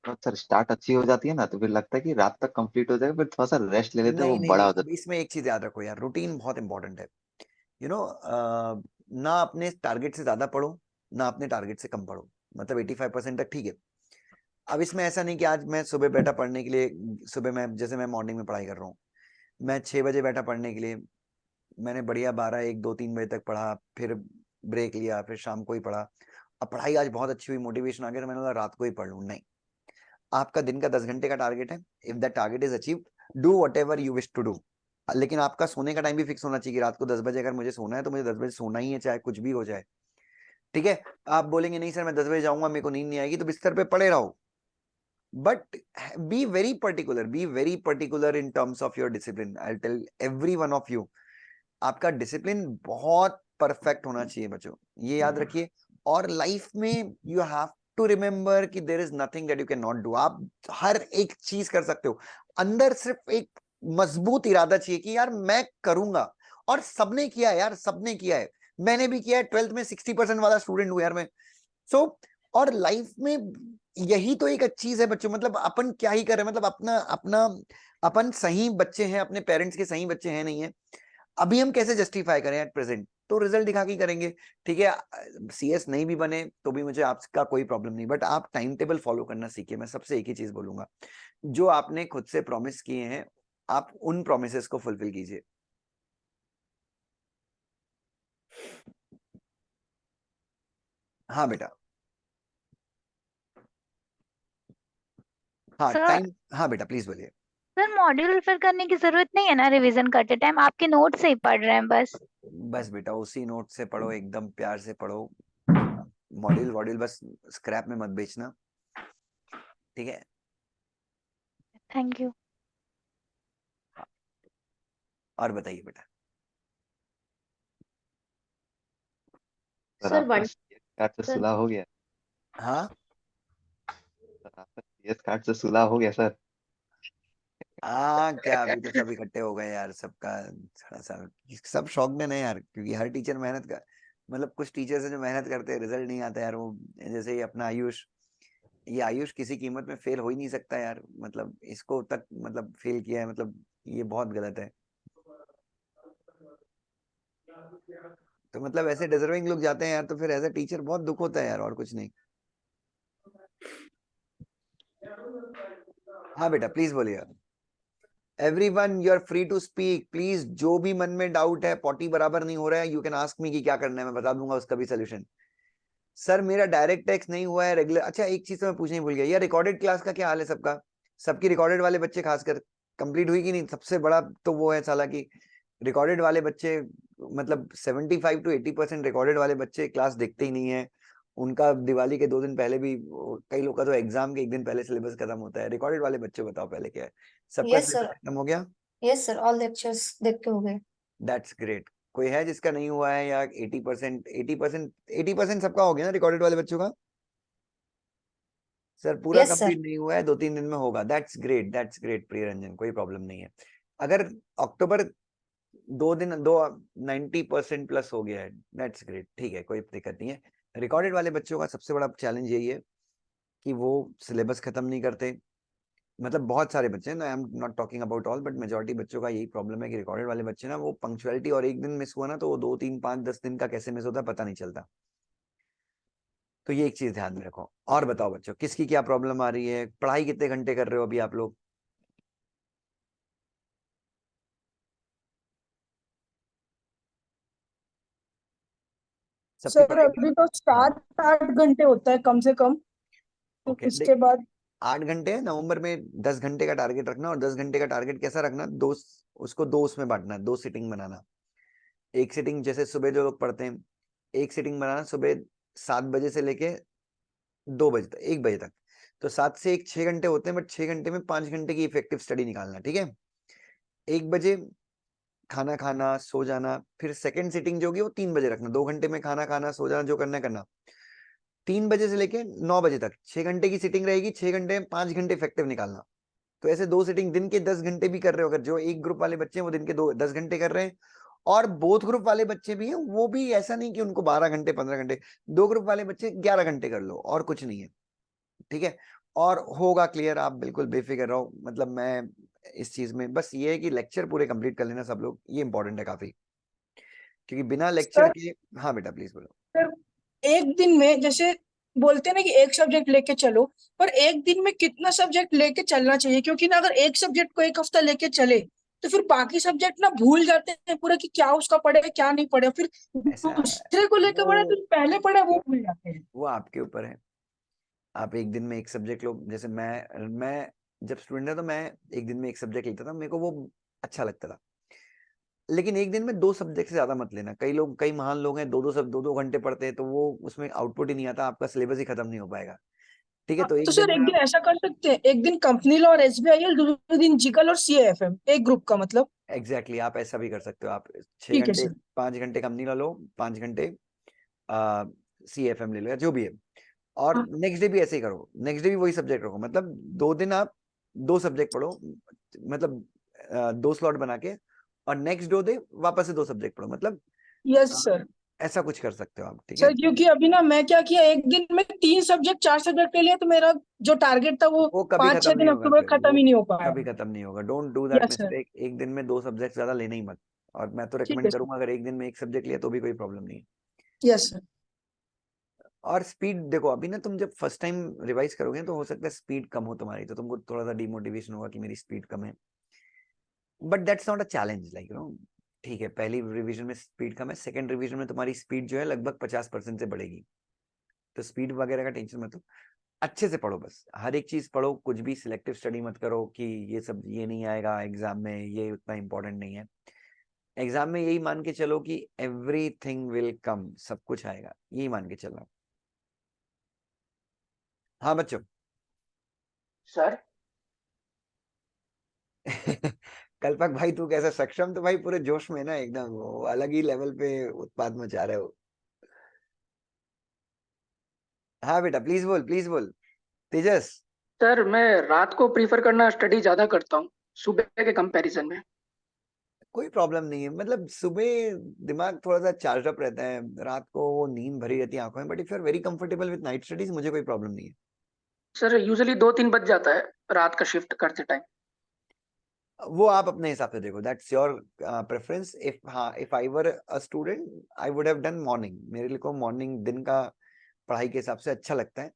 तो सर स्टार्ट अच्छी हो जाती है ना, तो फिर लगता है कि रात तक कंप्लीट हो जाएगा, फिर थोड़ा सा रेस्ट ले लेते हैं, नहीं वो नहीं बड़ा नहीं, हो अब जाता इसमें एक चीज याद रखो यार, रूटीन बहुत इंपॉर्टेंट है। यू नो, ना अपने टारगेट से ज्यादा पढ़ो, ना अपने टारगेट से कम पढ़ो। मतलब 85% तक ठीक है। अब इसमें ऐसा नहीं कि आज मैं सुबह बैठा पढ़ने के लिए, सुबह मैं जैसे मैं मॉर्निंग में पढ़ाई कर रहा हूँ, मैं 6 बजे बैठा पढ़ने के लिए, मैंने बढ़िया 12, 1, 2, 3 बजे तक पढ़ा, फिर ब्रेक लिया, फिर शाम को ही पढ़ा। अब पढ़ाई आज बहुत अच्छी हुई, मोटिवेशन आ गया, तो मैंने बोला रात को ही पढ़ लूँ। नहीं, आपका दिन का 10 घंटे का टारगेट है, if that target is achieve, do whatever you wish to do. लेकिन आपका सोने का टाइम भी फिक्स होना चाहिए कि रात को 10 बजे अगर मुझे सोना है तो मुझे 10 बजे सोना ही है, चाहे कुछ भी हो जाए। ठीक है। आप बोलेंगे नहीं सर मैं 10 बजे जाऊंगा, मेरे को नींद नहीं आएगी, तो बिस्तर पे पड़े रहो। But be very particular in terms of your discipline. I tell every one of you, आपका डिसिप्लिन बहुत परफेक्ट होना चाहिए बच्चों, ये याद रखिए। और लाइफ में यू हैव टू रिमेंबर कि there is nothing that you can not do. आप हर एक चीज कर सकते हो, अंदर सिर्फ एक मजबूत इरादा चाहिए कि यार मैं करूंगा। और सबने किया है यार, सबने किया है, मैंने भी किया है। 12th में 60% वाला स्टूडेंट हूं यार मैं। सो और लाइफ में यही तो एक अच्छी चीज है बच्चों। मतलब अपन क्या ही कर रहे हैं, मतलब अपना अपना अपन सही बच्चे हैं, अपने पेरेंट्स के सही बच्चे हैं नहीं है, अभी हम कैसे जस्टिफाई करें एट प्रेजेंट, तो रिजल्ट दिखा के करेंगे। ठीक है, सीएस नहीं भी बने तो भी मुझे आपका कोई प्रॉब्लम नहीं, बट आप टाइम टेबल फॉलो करना सीखिए। मैं सबसे एक ही चीज बोलूंगा, जो आपने खुद से प्रॉमिस किए हैं, आप उन प्रोमिस को फुलफिल कीजिए। हाँ बेटा। हाँ सर टाइम, हाँ बेटा प्लीज बोलिए। सर मॉड्यूल रेफर करने की जरूरत नहीं है ना रिवीजन करते टाइम, आपके नोट से ही पढ़ रहे हैं बस। बस बेटा उसी नोट से पढ़ो, एकदम प्यार से पढ़ो। मॉड्यूल वॉड्यूल बस स्क्रैप में मत बेचना, ठीक है। Thank you. और बताइए बेटा। सर सर आपका वन CS कार्ड से सर सुलह हो गया। हाँ सर आपका CS कार्ड से सुलह हो गया सर। क्या अभी तो सब इकट्ठे हो गए यार, सबका थोड़ा सा सब शौक में नहीं यार, क्योंकि हर टीचर मेहनत कर, मतलब कुछ टीचर्स है जो मेहनत करते हैं, रिजल्ट नहीं आता यार। वो जैसे ये अपना आयुष, ये आयुष किसी कीमत में फेल हो ही नहीं सकता यार, मतलब इसको तक मतलब फेल किया है, मतलब ये बहुत गलत है। तो मतलब ऐसे डिजर्विंग लोग जाते हैं यार, तो फिर एज अ टीचर बहुत दुख होता है यार, और कुछ नहीं। हाँ बेटा प्लीज बोलिए। Everyone you are free to speak please, जो भी मन में डाउट है, पॉटी बराबर नहीं हो रहा है, यू कैन आस्क मी कि क्या करना है, मैं बता दूंगा उसका भी सोल्यूशन। सर मेरा डायरेक्ट टेक्स्ट नहीं हुआ है रेगुलर। अच्छा एक चीज तो मैं पूछने ही भूल गया, यार रिकॉर्डेड क्लास का क्या हाल है सबका? सबकी रिकॉर्डेड वाले बच्चे खासकर कंप्लीट हुई कि नहीं? सबसे बड़ा तो वो है साला कि रिकॉर्डेड वाले बच्चे, मतलब 75 to 80% रिकॉर्डेड वाले बच्चे क्लास देखते ही नहीं है। उनका दिवाली के 2 दिन पहले भी, कई लोग का तो एग्जाम के 1 दिन पहले सिलेबस खत्म होता है। रिकॉर्डेड वाले बच्चे बताओ पहले क्या है? सबका यस सिलेबस सर, खत्म हो गया? यस सर, ऑल लेक्चर्स देख के हो गए। That's great. कोई है जिसका नहीं हुआ है, या 80% सबका हो गया ना रिकॉर्डेड वाले बच्चों का? सर पूरा यस सर, कंप्लीट नहीं हुआ है, 2-3 दिन में होगा। दैट्स ग्रेट, दैट्स ग्रेट प्रिय रंजन, कोई प्रॉब्लम नहीं है। अगर अक्टूबर 2 दिन 90% प्लस हो गया है, दैट्स ग्रेट, ठीक है, कोई दिक्कत नहीं है। रिकॉर्डेड वाले बच्चों का सबसे बड़ा चैलेंज यही है कि वो सिलेबस खत्म नहीं करते। मतलब बहुत सारे बच्चे ना, I am not talking about all, but majority बच्चों का यही प्रॉब्लम है कि रिकॉर्डेड वाले बच्चे ना, वो पंक्चुअलिटी, और एक दिन मिस हुआ ना तो वो 2-3-5-10 दिन का कैसे मिस होता है पता नहीं चलता। तो ये एक चीज ध्यान में रखो। और बताओ बच्चों, किसकी क्या प्रॉब्लम आ रही है? पढ़ाई कितने घंटे कर रहे हो अभी आप लोग? सबकी सर पढ़ाई अभी तो हाँ 7-8 घंटे होता है कम से कम, तो ओके, उसके बाद 8 घंटे है। नवंबर में 10 घंटे का टारगेट रखना, और 10 घंटे का टारगेट कैसा रखना, उसको दो उसमें बांटना है, 2 सिटिंग बनाना। एक सिटिंग जैसे सुबह जो लोग पढ़ते हैं, एक सिटिंग बनाना सुबह 7 बजे से लेके 2 बजे तक, 1 बजे तक। तो 7 से 1 6 घंटे होते हैं, बट 6 घंटे में 5 घंटे की इफेक्टिव स्टडी निकालना, ठीक है? 1 बजे खाना खाना, सो जाना। फिर सेकंड सिटिंग जो होगी वो 3 बजे रखना। 2 घंटे में खाना खाना, सो जाना, जो करना है करना। 3 बजे से लेके 9 बजे तक 6 घंटे की सिटिंग रहेगी। 6 घंटे में 5 घंटे इफेक्टिव निकालना। तो ऐसे 2 सिटिंग दिन के 10 घंटे भी कर रहे हो। अगर जो एक ग्रुप वाले बच्चे हैं वो दिन के 10 घंटे कर रहे हैं, और बोथ ग्रुप वाले बच्चे भी हैं, वो भी ऐसा नहीं कि उनको 12 घंटे 15 घंटे, 2 ग्रुप वाले बच्चे 11 घंटे कर लो, और कुछ नहीं है, ठीक है? और होगा क्लियर, आप बिल्कुल बेफिक्र रहो। मतलब मैं इस चीज में बस ये है कि लेक्चर पूरे कंप्लीट कर लेना सब लोग, ये इंपॉर्टेंट है काफी, क्योंकि बिना लेक्चर सर, के। हाँ बेटा प्लीज बोलो। सर एक दिन में जैसे बोलते हैं ना कि एक सब्जेक्ट लेके चलो, पर एक दिन में कितना सब्जेक्ट लेके चलना चाहिए? क्योंकि ना अगर एक सब्जेक्ट को एक हफ्ता लेके चले तो फिर बाकी सब्जेक्ट ना भूल जाते हैं पूरा कि क्या उसका पढ़े क्या नहीं पढ़े, फिर ऐसा दूसरे को लेके पढ़े वो तो पहले पढ़े वो भूल जाते हैं। वो आपके ऊपर है। आप एक दिन में एक सब्जेक्ट लो, जैसे मैं जब स्टूडेंट था तो मैं एक दिन में एक सब्जेक्ट लेता था, मेरे को वो अच्छा लगता था। लेकिन एक दिन में 2 सब्जेक्ट से ज्यादा मत लेना। कई लोग, कई महान लोग हैं, 2-2 घंटे पढ़ते हैं, तो वो उसमें आउटपुट ही नहीं आता, आपका सिलेबस ही खत्म नहीं हो पाएगा, ठीक है? हाँ, तो तो एक सर दिन में एक दिन आप ऐसा कर सकते हैं, एक दिन कंपनी लॉ और एसबीआईएल, दूसरे दिन जीकल और सीएएफएम, एक ग्रुप का मतलब। एग्जैक्टली आप ऐसा भी कर सकते हो। आप छह ठीक है घंटे सर। 5 घंटे कंपनी ला लो, 5 घंटे CFM ले लो, या जो भी है। और हाँ, नेक्स्ट डे भी ऐसे ही करो, नेक्स्ट डे भी वही सब्जेक्ट रखो। मतलब 2 दिन आप 2 सब्जेक्ट पढ़ो, मतलब 2 स्लॉट बना के, और नेक्स्ट 2 डे वापस से 2 सब्जेक्ट पढ़ो। मतलब यस अ, सर। ऐसा कुछ कर सकते हो आप, ठीक है? सर क्योंकि अभी ना मैं क्या किया, एक दिन में 3 सब्जेक्ट 4 सब्जेक्ट ले लिया, तो मेरा जो टारगेट था वो वो कभी पाँच छह खत्म दिन नहीं होगा, अक्टूबर फिर खत्म वो ही नहीं हो कभी पाया। खत्म नहीं होगा। Don't do that yes sir. Mistake. एक दिन में 2 सब्जेक्ट ज्यादा लेना ही मत। और मैं तो ठीक है रिकमेंड सर। करूंगा, अगर एक दिन में एक सब्जेक्ट लिया तो भी कोई प्रॉब्लम नहीं है। Yes sir. और स्पीड देखो, अभी ना तुम जब फर्स्ट टाइम रिवाइज करोगे तो हो सकता है स्पीड कम हो तुम्हारी, तो तुमको थोड़ा सा डिमोटिवेशन होगा कि मेरी स्पीड कम है, but that's not a challenge, like ठीक है, पहली रिवीजन में स्पीड कम है, सेकंड रिवीजन में तुम्हारी स्पीड जो है लगभग 50% से बढ़ेगी। तो स्पीड वगैरह का टेंशन मत लो, अच्छे से पढ़ो, बस हर एक चीज पढ़ो, कुछ भी सिलेक्टिव स्टडी मत करो कि ये सब ये नहीं आएगा एग्जाम में, ये उतना इंपॉर्टेंट नहीं है। एग्जाम में यही मान के चलो कि एवरीथिंग विल कम, सब कुछ आएगा, यही मान के चलना। हाँ बच्चों। सर कल्पक भाई तू कैसा? सक्षम तो भाई पूरे जोश में ना, एकदम वो अलग ही लेवल पे उत्पाद मचा रहे हो। हाँ बेटा, प्लीज बोल तेजस। सर मैं रात को प्रीफर करना स्टडी ज्यादा करता हूँ सुबह के कंपैरिजन में। कोई प्रॉब्लम नहीं है, मतलब सुबह दिमाग थोड़ा सा चार्ज अप रहता है, रात को वो नींद भरी रहती है आंखों में, but if you are very comfortable with night studies मुझे कोई प्रॉब्लम नहीं है। सर यूजुअली 2-3 बज जाता है रात का शिफ्ट करते टाइम। वो आप अपने हिसाब से देखो, that's your preference. If I were a student I would have done morning. मेरे को मॉर्निंग दिन का पढ़ाई के हिसाब से अच्छा लगता है,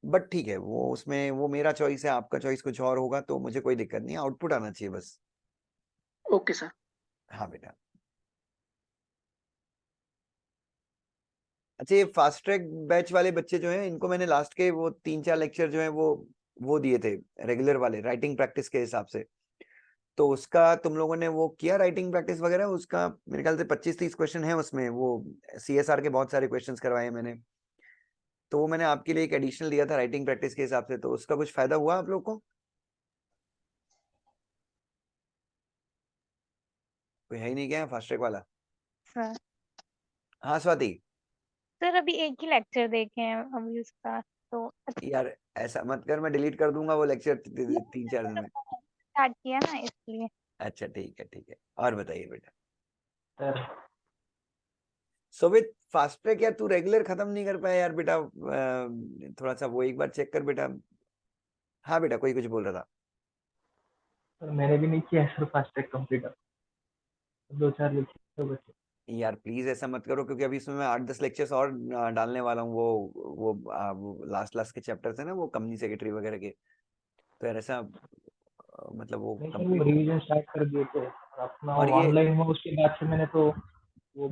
बट ठीक है, वो उसमें वो मेरा चॉइस है, आपका चॉइस कुछ और होगा, तो मुझे कोई दिक्कत नहीं है, आउटपुट आना चाहिए बस। Okay sir. हाँ बेटा। अच्छा, ये फास्ट ट्रैक बैच वाले बच्चे जो हैं, इनको मैंने लास्ट के वो 3-4 लेक्चर जो हैं वो दिए थे रेगुलर वाले राइटिंग प्रैक्टिस के हिसाब से। तो उसका तुम लोगों ने वो किया राइटिंग प्रैक्टिस वगैरह? उसका मेरे ख्याल से 25-30 क्वेश्चन है उसमें, वो CSR के बहुत सारे क्वेश्चंस करवाए हैं मैंने। तो वो मैंने आपके लिए एक एडिशनल दिया था राइटिंग प्रैक्टिस के हिसाब से, तो उसका कुछ फायदा हुआ आप लोग को? कोई है ही नहीं क्या फास्ट ट्रैक वाला? सर हाँ स्वाति। सर अभी एक ही लेक्चर देखे हैं अभी उसका, तो यार ऐसा मत कर, मैं डिलीट कर दूंगा वो लेक्चर 3-4 दिन में। स्टार्ट किया ना इसलिए। अच्छा ठीक है, और बताइए बेटा। सर सोवित, फास्ट ट्रैक यार तू रेगुलर खत्म नहीं कर पाया यार बेटा, थोड़ा सा वो एक बार चेक कर बेटा। हाँ बेटा, कोई कुछ बोल रहा था। सर मैंने भी नहीं किया है sir fast track complete. 2-4 lecture तो बचे। यार प्लीज ऐसा मत करो, क्योंकि अभी इसमें मैं 8-10 लेक्चर्स और डालने वाला हूँ, वो लास्ट के चैप्टर्स है ना, वो कंपनी सेक्रेटरी वगैरह के। तो यार ऐसा मतलब वो नहीं सर वो कंप्लीट। रिवीजन स्टार्ट कर दिए थे अपना और ये ऑनलाइन में, उसके बाद से मैंने तो वो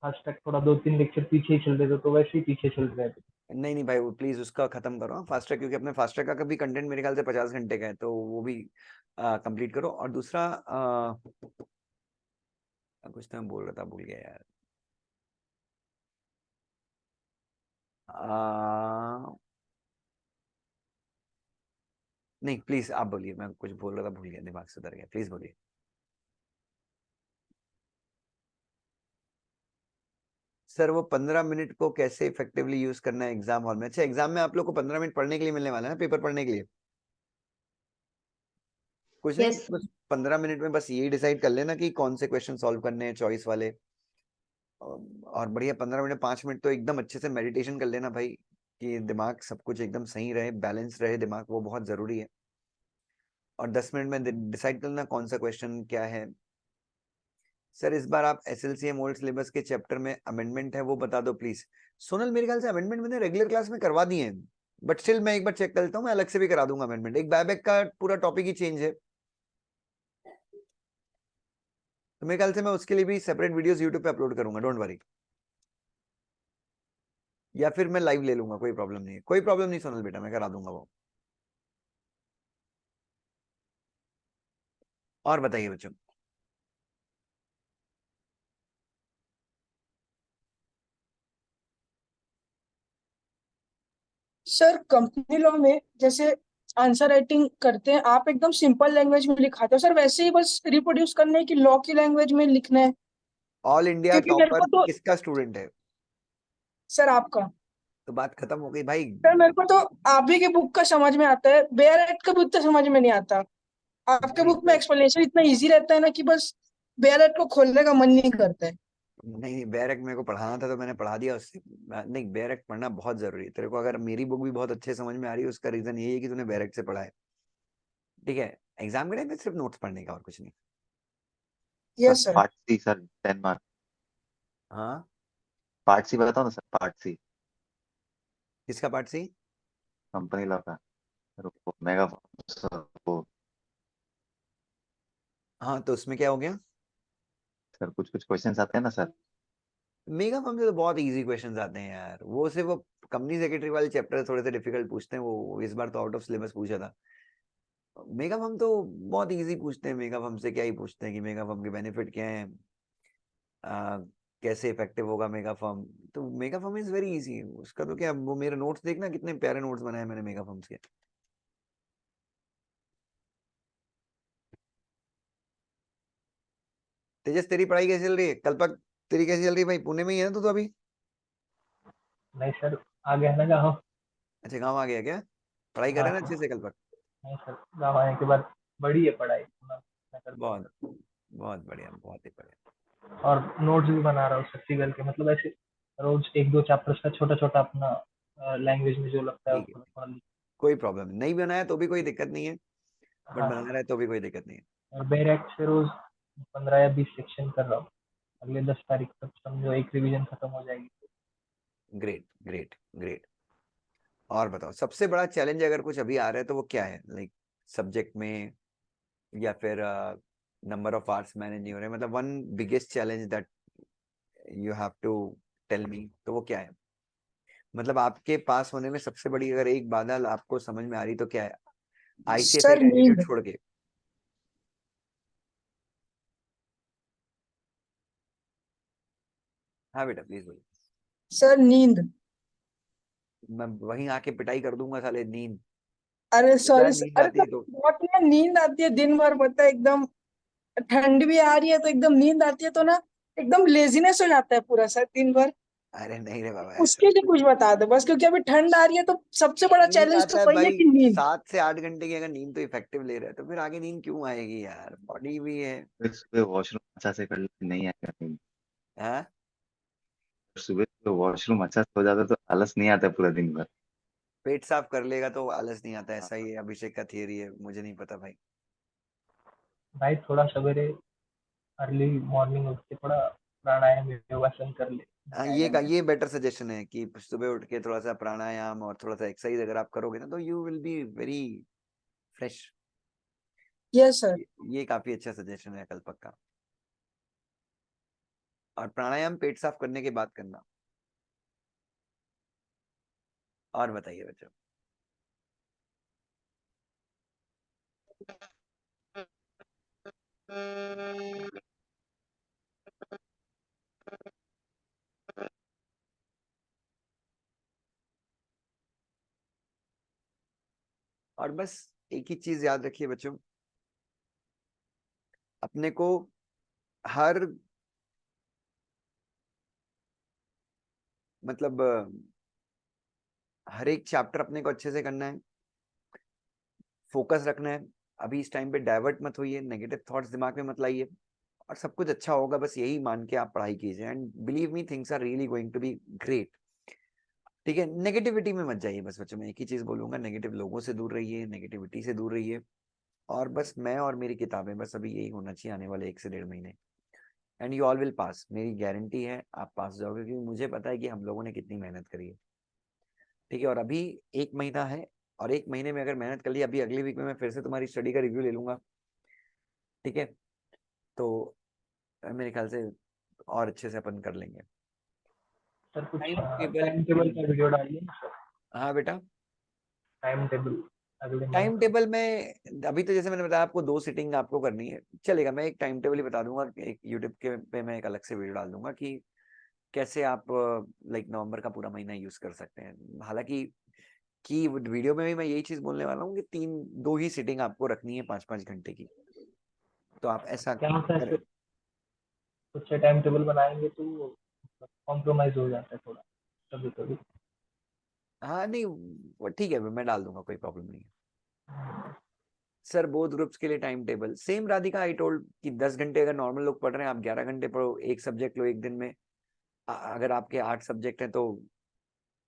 फास्ट ट्रैक थोड़ा 2-3 लेक्चर पीछे ही चल रहे थे, तो वैसे ही पीछे चल रहे थे। नहीं भाई, वो प्लीज उसका खत्म करो फास्ट ट्रैक, क्योंकि अपने फास्ट ट्रैक का कभी कंटेंट मेरे ख्याल से 50 घंटे का है, तो वो भी कंप्लीट करो। और दूसरा कुछ तो मैं बोल रहा था, भूल गया यार। नहीं प्लीज आप बोलिए, मैं कुछ बोल रहा था भूल गया, दिमाग से उतर गया, प्लीज बोलिए। सर वो 15 मिनट को कैसे इफेक्टिवली यूज करना है एग्जाम हॉल में? अच्छा, एग्जाम में आप लोग को 15 मिनट पढ़ने के लिए मिलने वाला है ना, पेपर पढ़ने के लिए? कुछ नहीं, Yes. बस 15 मिनट में बस ये डिसाइड कर लेना कि कौन से क्वेश्चन सॉल्व करने हैं चॉइस वाले। और बढ़िया 15 मिनट 5 मिनट तो एकदम अच्छे से मेडिटेशन कर लेना भाई, कि दिमाग सब कुछ एकदम सही रहे, बैलेंस रहे दिमाग, वो बहुत जरूरी है। और 10 मिनट में डिसाइड करना कौन सा क्वेश्चन क्या है। सर इस बार आप SLCM ओल्ड सिलेबस के चैप्टर में अमेंडमेंट है वो बता दो प्लीज। सोनल, मेरे ख्याल से अमेंडमेंट मैंने रेगुलर क्लास में करवा दिए हैं, बट स्टिल मैं एक बार चेक करता हूँ, मैं अलग से भी करा दूंगा अमेंडमेंट। एक बायबैक का पूरा टॉपिक ही चेंज है, तो मेरे ख्याल से मैं उसके लिए भी सेपरेट वीडियोस यूट्यूब पे अपलोड करूंगा, डोंट वरी। या फिर मैं लाइव ले लूंगा, कोई प्रॉब्लम नहीं है, कोई प्रॉब्लम नहीं सोनल बेटा, मैं करा दूंगा वो। और बताइए बच्चों। सर कंपनी लॉ में जैसे आंसर राइटिंग करते हैं आप, एकदम सिंपल लैंग्वेज में लिखाते हो सर, वैसे ही बस रिप्रोड्यूस करना है कि लॉ की लैंग्वेज में लिखना है? ऑल इंडिया क्योंकि मेरे टॉपर को तो किसका स्टूडेंट है? सर आपका, तो बात खत्म हो गई भाई। सर मेरे को तो आप ही के बुक का समझ में आता है, बेयर एक्ट का भी उतना समझ में नहीं आता। आपके नहीं बुक में एक्सप्लेनेशन इतना इजी रहता है ना कि बस बेयर एक्ट को खोलने का मन नहीं करता है। नहीं, बैरक मेरे को पढ़ाना था तो मैंने पढ़ा दिया उससे। नहीं, बैरक पढ़ना बहुत जरूरी है तेरे को, अगर मेरी बुक भी बहुत अच्छे समझ में आ रही है, उसका रीजन यही है कि तूने बैरक से पढ़ा है। ठीक है, एग्जाम के टाइम में सिर्फ नोट्स पढ़ने का और कुछ नहीं। Yes sir. Part C sir 10 mark. हाँ, पार्ट सी बताओ ना सर, पार्ट सी किसका पार्ट सी? कंपनी लॉ का। सर वो मेगा सर वो हाँ, तो उसमें क्या हो गया? सर कुछ कुछ क्वेश्चंस आते हैं ना सर। मेगा फर्म से तो बहुत इजी क्वेश्चंस आते हैं यार, वो सिर्फ वो कंपनी सेक्रेटरी वाले चैप्टर थोड़े से डिफिकल्ट पूछते हैं, वो इस बार तो आउट ऑफ सिलेबस पूछा था। मेगा फर्म तो बहुत इजी पूछते हैं, मेगा फर्म से क्या ही पूछते हैं कि मेगा फर्म के बेनिफिट क्या हैं, आ, कैसे इफेक्टिव होगा मेगा फर्म। तो mega firm is very easy, उसका तो क्या, वो मेरे नोट्स देखना कितने प्यारे नोट्स बनाए मैंने मेगा फर्म्स के। तेजस, तेरी पढ़ाई कैसी चल रही है? कल्पक, तेरी कैसी चल रही है भाई? पुणे में ही है ना तू तो अभी? नहीं सर आ गया ना गाँव। अच्छा गाँव आ गया क्या? पढ़ाई कर रहे हैं ना हाँ। अच्छे से कल पर? नहीं सर, गाँव आने के बाद बड़ी है पढ़ाई, मैं करता हूँ बहुत बहुत बढ़िया, बहुत ही बढ़िया। और नोट्स भी बना रहा हूँ प्रैक्टिकल के, मतलब ऐसे रोज एक दो चैप्टर्स का छोटा छोटा अपना लैंग्वेज में जो लगता है ठीक है, उसको थोड़ा लिख। कोई प्रॉब्लम नहीं, बनाया तो भी कोई दिक्कत नहीं है, बट हाँ बना रहा है तो भी कोई दिक्कत नहीं है। और बैरेक्ट से रोज 15 या 20 सेक्शन कर रहा हूँ। अगले 10 तारीख तक समझो एक रिवीजन खत्म हो जाएगी। Great great great. और बताओ सबसे बड़ा चैलेंज अगर कुछ अभी आ रहा है तो वो क्या है, लाइक सब्जेक्ट में, या फिर नंबर ऑफ आवर्स मैनेज नहीं हो रहे, मतलब one biggest challenge that you have to tell me, तो वो क्या है? मतलब आपके पास होने में सबसे बड़ी अगर एक बाधा आपको समझ में आ रही तो क्या है, आईसीएसआई सर का एटीट्यूड नींद। छोड़ के? हाँ बेटा प्लीज बोलिए। सर नींद। मैं वहीं आके पिटाई कर दूंगा साले, नींद अरे क्या सॉरी है, सर, नींद अरे आती तो है तो? बहुत ना नींद आती है दिन भर, पता है एकदम ठंड भी आ रही है तो एकदम नींद आती है, तो ना एकदम लेजीनेस हो जाता है पूरा सर दिन भर। अरे नहीं रे बाबा, ऐसा उसके लिए कुछ बता दो बस, क्योंकि अभी ठंड आ रही है तो सबसे बड़ा नींद चैलेंज तो आता है वही है भाई, कि नींद। 7 से 8 घंटे की अगर नींद तो इफेक्टिव ले रहे हैं तो फिर आगे नींद क्यों आएगी यार, बॉडी भी है। फिर सुबह वॉशरूम अच्छा से कर ले, नहीं आएगा नींद। हाँ सुबह तो वॉशरूम अच्छा से हो जाता तो आलस नहीं आता पूरा दिन भर। पेट साफ कर लेगा तो आलस नहीं आता, हाँ, ऐसा ही है, अभिषेक का थियरी है, मुझे नहीं पता भाई। भाई थोड़ा सवेरे अर्ली मॉर्निंग उठ के थोड़ा प्राणायाम योगासन कर ले, हाँ आएगा नींद। ये बेटर सजेशन है कि सुबह उठ के थोड़ा सा प्राणायाम और थोड़ा सा एक्सरसाइज अगर आप करोगे ना तो you will be very fresh. Yes sir. ये काफी अच्छा सजेशन है कल्पक का। और प्राणायाम पेट साफ करने के बाद करना। और बताइए बच्चों। और बस एक ही चीज याद रखिए बच्चों, अपने को हर मतलब हर एक चैप्टर अपने को अच्छे से करना है, फोकस रखना है। अभी इस टाइम पे डाइवर्ट मत होइए, नेगेटिव थॉट्स दिमाग में मत लाइए, और सब कुछ अच्छा होगा बस यही मान के आप पढ़ाई कीजिए, and believe me things are really going to be great. ठीक है, नेगेटिविटी में मत जाइए बस बच्चों, मैं एक ही चीज बोलूंगा, नेगेटिव लोगों से दूर रहिए, नेगेटिविटी से दूर रहिए, और बस मैं और मेरी किताबें, बस अभी यही होना चाहिए आने वाले 1 से 1.5 महीने, and you all will pass, मेरी गारंटी है आप पास जाओगे, क्योंकि मुझे पता है कि हम लोगों ने कितनी मेहनत करी है। ठीक है, और अभी 1 महीना है, और 1 महीने में अगर मेहनत कर ली, अभी अगले वीक में मैं फिर से तुम्हारी स्टडी का रिव्यू ले लूंगा। ठीक है, तो मेरे ख्याल से और अच्छे से अपन कर लेंगे। सर कुछ टाइम टेबल, टाइम टेबल का वीडियो डालिए ना सर। हाँ बेटा, टाइम टेबल अगले टाइम मंथ का। टेबल में अभी तो जैसे मैंने बताया आपको 2 सिटिंग आपको करनी है, चलेगा, मैं एक टाइम टेबल ही बता दूंगा, एक यूट्यूब के पे मैं एक अलग से वीडियो डाल दूंगा कि कैसे आप लाइक नवंबर का पूरा महीना यूज कर सकते हैं। हालांकि कि वीडियो में भी मैं यही चीज बोलने वाला हूँ कि 2 ही सिटिंग आपको रखनी है 5-5 घंटे की, तो आप ऐसा क्या होता है करें। सर, खुद से टाइम टेबल बनाएंगे तो कॉम्प्रोमाइज हो जाता है थोड़ा कभी कभी। हाँ नहीं वो ठीक है, मैं डाल दूंगा, कोई प्रॉब्लम नहीं है सर। बोथ ग्रुप्स के लिए time table same, Radhika I told कि 10 घंटे अगर नॉर्मल लोग पढ़ रहे हैं, आप 11 घंटे पढ़ो, एक सब्जेक्ट लो एक दिन में। अगर आपके 8 सब्जेक्ट हैं तो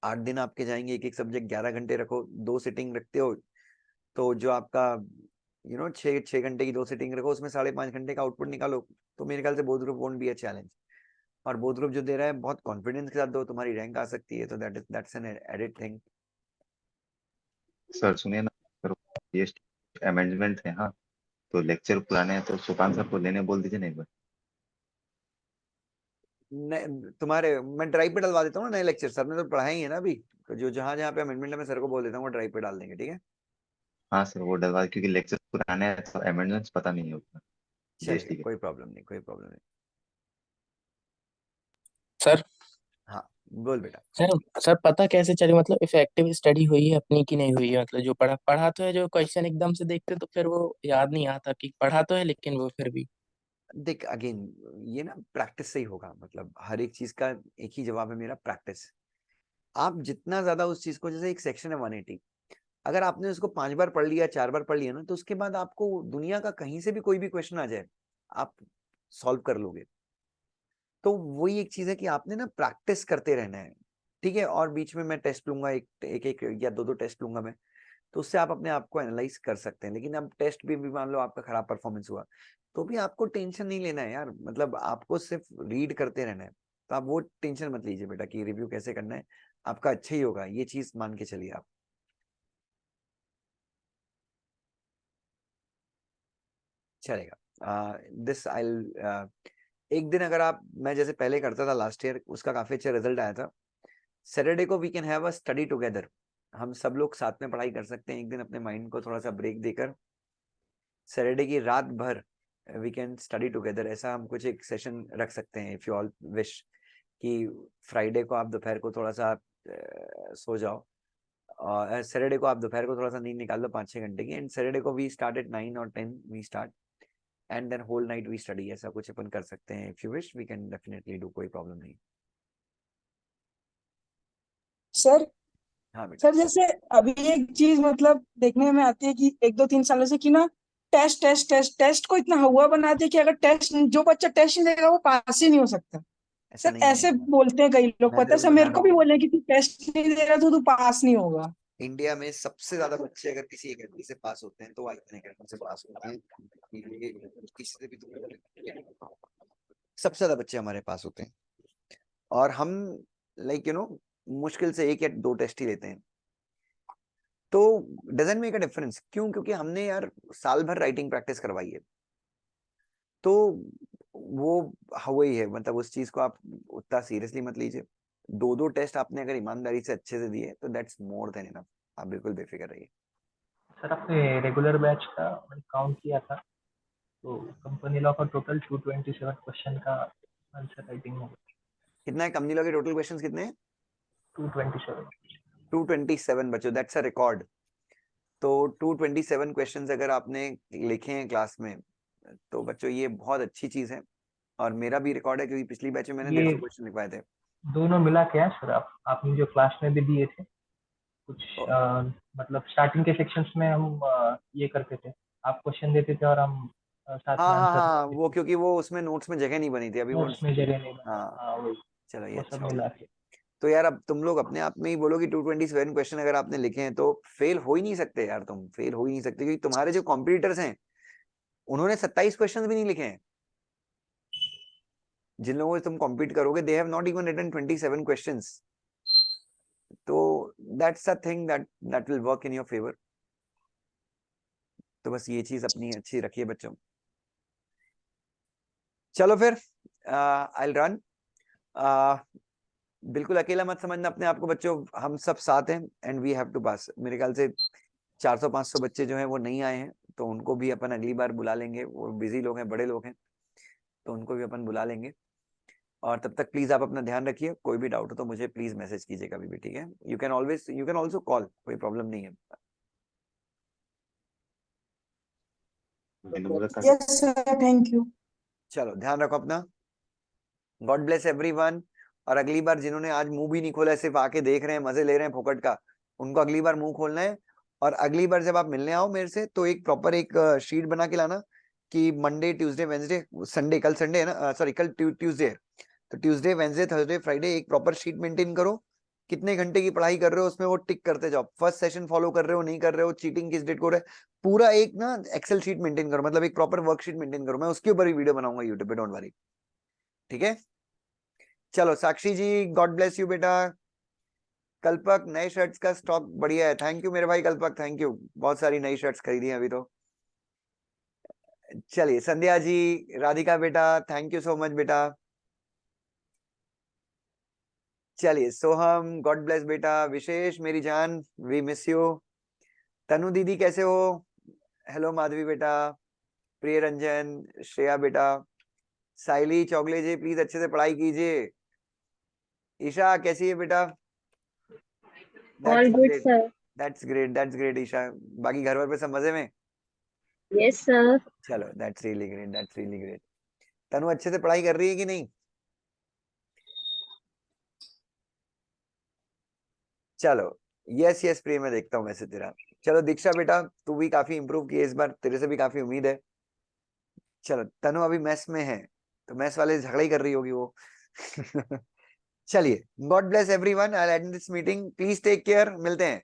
8 दिन आपके जाएंगे, एक एक सब्जेक्ट 11 घंटे रखो, 2 सिटिंग रखते हो तो जो आपका 6 घंटे की 2 सिटिंग रखो, उसमें 5.5 घंटे का आउटपुट निकालो, तो मेरे ख्याल से both group won't be a challenge. और बोथ ग्रुप जो दे रहा है बहुत कॉन्फिडेंस के साथ दो, तुम्हारी रैंक आ सकती है, तो that's an added thing. Sir सुनिए ना सर, ये अमेंडमेंट है हाँ, तो लेक्चर पुराने हैं तो सुकांत सर को लेने बोल दीजिए ना एक बार। तुम्हारे मैं ड्राइव पे डलवा देता हूँ ना, नए लेक्चर सर ने तो पढ़ाए ही है ना अभी, तो जो जहां जहां पे अमेंडमेंट है मैं सर को बोल देता हूँ, वो ड्राइव पे डाल देंगे। ठीक है, हाँ सर वो डलवा, क्योंकि लेक्चर पुराने हैं तो अमेंडमेंट्स पता नहीं है उतना। चलेगा, जीएसटी के। कोई प्रॉब्लम नहीं, कोई प्रॉब्लम नहीं। सर हाँ बोल बेटा। सर सर पता कैसे चले, मतलब इफेक्टिव स्टडी हुई है अपनी कि नहीं हुई है, मतलब जो पढ़ा पढ़ा तो है, जो क्वेश्चन एकदम से देखते तो फिर वो याद नहीं आता कि पढ़ा तो है, लेकिन वो फिर भी। देख अगेन, ये ना प्रैक्टिस से ही होगा, मतलब हर एक चीज का एक ही जवाब है मेरा, प्रैक्टिस। आप जितना ज्यादा उस चीज को, जैसे एक सेक्शन है 180, अगर आपने उसको 5 बार पढ़ लिया, 4 बार पढ़ लिया ना, तो उसके बाद आपको दुनिया का कहीं से भी कोई भी क्वेश्चन आ जाए, आप सॉल्व कर लोगे। तो वही एक चीज है कि आपने ना प्रैक्टिस करते रहना है, ठीक है। और बीच में मैं टेस्ट लूंगा, एक या दो टेस्ट लूंगा मैं, तो उससे आप अपने आप को एनालाइज कर सकते हैं। लेकिन अब टेस्ट भी मान लो आपका खराब परफॉर्मेंस हुआ, तो भी आपको टेंशन नहीं लेना है यार, मतलब आपको सिर्फ रीड करते रहना है। तो आप वो टेंशन मत लीजिए बेटा कि रिव्यू कैसे करना है, आपका अच्छा ही होगा, ये चीज मान के चलिए आप। चलेगा। दिस आई एक दिन अगर आप, मैं जैसे पहले करता था लास्ट ईयर, उसका काफी अच्छा रिजल्ट आया था। सैटरडे को we can have a study together, हम सब लोग साथ में पढ़ाई कर सकते हैं एक दिन, अपने माइंड को थोड़ा सा ब्रेक देकर। सैटरडे की रात भर वी कैन स्टडी टुगेदर, ऐसा हम कुछ एक सेशन रख सकते हैं इफ यू ऑल विश, कि फ्राइडे को आप दोपहर को थोड़ा सा सो जाओ, और सैटरडे को आप दोपहर को थोड़ा सा नींद निकाल लो 5-6 घंटे की, एंड सैटरडे को वी स्टार्ट एट 9 और 10 we start, and then whole night we study. ऐसा कुछ अपन कर सकते हैं, if you wish we can definitely do, कोई प्रॉब्लम नहीं। सर हाँ बेटा। सर जैसे अभी एक चीज मतलब देखने में आती है कि 1-2-3 सालों से कि ना टेस्ट टेस्ट टेस्ट टेस्ट को इतना हुआ बना दिया कि अगर टेस्ट, जो बच्चा टेस्ट नहीं देगा वो पास ही नहीं हो सकता। ऐसा सर नहीं है ऐसे बेटा। बोलते हैं कई लोग, मैं पता है तेरे सर, को बता मेरे रहा को भी हूँ, बोले कि तू टेस्ट नहीं दे रहा तो तू पास नहीं होगा। इंडिया में सबसे ज्यादा बच्चे अगर किसी अकेडमी से पास होते हैं तो आईपीएन अकेडमी से पास होते हैं, किसी से भी सबसे ज्यादा बच्चे हमारे पास होते हैं। और हम लाइक मुश्किल से 1 या 2 टेस्ट ही लेते हैं, तो डजंट मेक अ डिफरेंस। क्यों? क्योंकि हमने यार साल भर राइटिंग प्रैक्टिस करवाई है, तो वो वही है, मतलब उस चीज को आप उतना सीरियसली मत लीजिए। 2-2 टेस्ट आपने अगर ईमानदारी से अच्छे से दिए तो दैट्स मोर देन इनफ, आप बिल्कुल बेफिक्र रहिए। सर आपने रेगुलर बैच का मैंने काउंट किया था, तो कंपनी लॉ का टोटल 227 क्वेश्चन का आंसर राइटिंग हो गया। कितना है कंपनी लॉ के टोटल क्वेश्चंस कितने हैं? 227। 227 बच्चों, दैट्स अ रिकॉर्ड। तो 227 क्वेश्चंस अगर आपने लिखे हैं क्लास में, तो बच्चों ये बहुत अच्छी चीज है। और मेरा भी रिकॉर्ड है, क्योंकि पिछली बैच में मैंने ये 150 क्वेश्चन लिखवाए थे। दोनों मिला क्या है सर? आपने जो क्लास में भी दिए थे कुछ, तो मतलब स्टार्टिंग के सेक्शंस में हम ये करते थे, आप क्वेश्चन देते थे और हम साथ हाँ में हाँ आंसर हाँ, देते वो थे। क्योंकि वो उसमें नोट्स में जगह नहीं बनी थी अभी वो। नोट्स में जगह नहीं बना, हाँ हाँ वही, चलो ये वो अच्छा सब हो मिला गया। के। तो यार अब तुम लोग अपने आप में ही बोलो कि 227 क्वेश्चन अगर आपने लिखे हैं तो फेल हो ही नहीं सकते यार, तुम फेल हो ही नहीं सकते, क्योंकि तुम्हारे जो कॉम्पिटिटर्स हैं उन्होंने 27 क्वेश्चन भी नहीं लिखे हैं। जिन लोगों से तुम कॉम्पीट करोगे they have not even written 27 questions. तो that's a thing that will work in your favour. तो बस ये चीज अपनी अच्छी रखिए बच्चों। चलो फिर आई रन। बिल्कुल अकेला मत समझना अपने आप को बच्चों, हम सब साथ हैं एंड वी हैव टू पास। मेरे ख्याल से 400-500 बच्चे जो हैं वो नहीं आए हैं, तो उनको भी अपन अगली बार बुला लेंगे। वो बिजी लोग हैं, बड़े लोग हैं, तो उनको भी अपन बुला लेंगे। और तब तक प्लीज आप अपना ध्यान रखिए। कोई भी डाउट हो तो मुझे प्लीज मैसेज कीजिए कभी भी, ठीक है? यू कैन ऑल्सो कॉल, कोई प्रॉब्लम नहीं है। Yes sir, thank you. चलो ध्यान रखो अपना। God bless everyone. और अगली बार जिन्होंने आज मुंह भी नहीं खोला है, सिर्फ आके देख रहे हैं, मजे ले रहे हैं फोकट का, उनको अगली बार मुंह खोलना है। और अगली बार जब आप मिलने आओ मेरे से, तो एक प्रॉपर एक शीट बना के लाना कि मंडे ट्यूसडे वेंसडे संडे, कल संडे है ना, सॉरी कल ट्यूसडे है, तो ट्यूसडे वेंसडे थर्सडे फ्राइडे एक प्रॉपर शीट मेंटेन करो। कितने घंटे की पढ़ाई कर रहे हो उसमें वो टिक करते जाओ। फर्स्ट सेशन फॉलो कर रहे हो, नहीं कर रहे हो, चीटिंग किस डेट को रहे, पूरा एक ना एक्सेल शीट मेंटेन करो, मतलब एक प्रॉपर वर्कशीट मेंटेन करो। मैं उसके ऊपर भी वीडियो बनाऊंगा यूट्यूब पे, डोंट वरी, ठीक है? चलो साक्षी जी, गॉड ब्लेस यू बेटा। कल्पक, नए शर्ट्स का स्टॉक बढ़िया है, थैंक यू मेरे भाई कल्पक, थैंक यू। बहुत सारी नई शर्ट्स खरीदी हैं अभी तो। चलिए संध्या जी, राधिका बेटा, थैंक यू सो मच बेटा। चलिए सोहम, गॉड ब्लेस बेटा। विशेष मेरी जान, वी मिस यू। तनु दीदी कैसे हो? हेलो माधवी बेटा, प्रिय रंजन, श्रेया बेटा, साइली चौगले जी प्लीज अच्छे से पढ़ाई कीजिए। ईशा कैसी है बेटा? All good, sir. That's great Isha. बाकी घर वर पे सब मजे में? Yes, sir. चलो दैट्स रियली ग्रेट। तनु अच्छे से पढ़ाई कर रही है कि नहीं? चलो यस यस प्रिय, मैं देखता हूँ वैसे तेरा। चलो दीक्षा बेटा, तू भी काफी इम्प्रूव की है इस बार, तेरे से भी काफी उम्मीद है। चलो तनु अभी मेस में है, तो मेस वाले झगड़ा ही कर रही होगी वो। चलिए, God bless everyone, I end this meeting, please take care, मिलते हैं।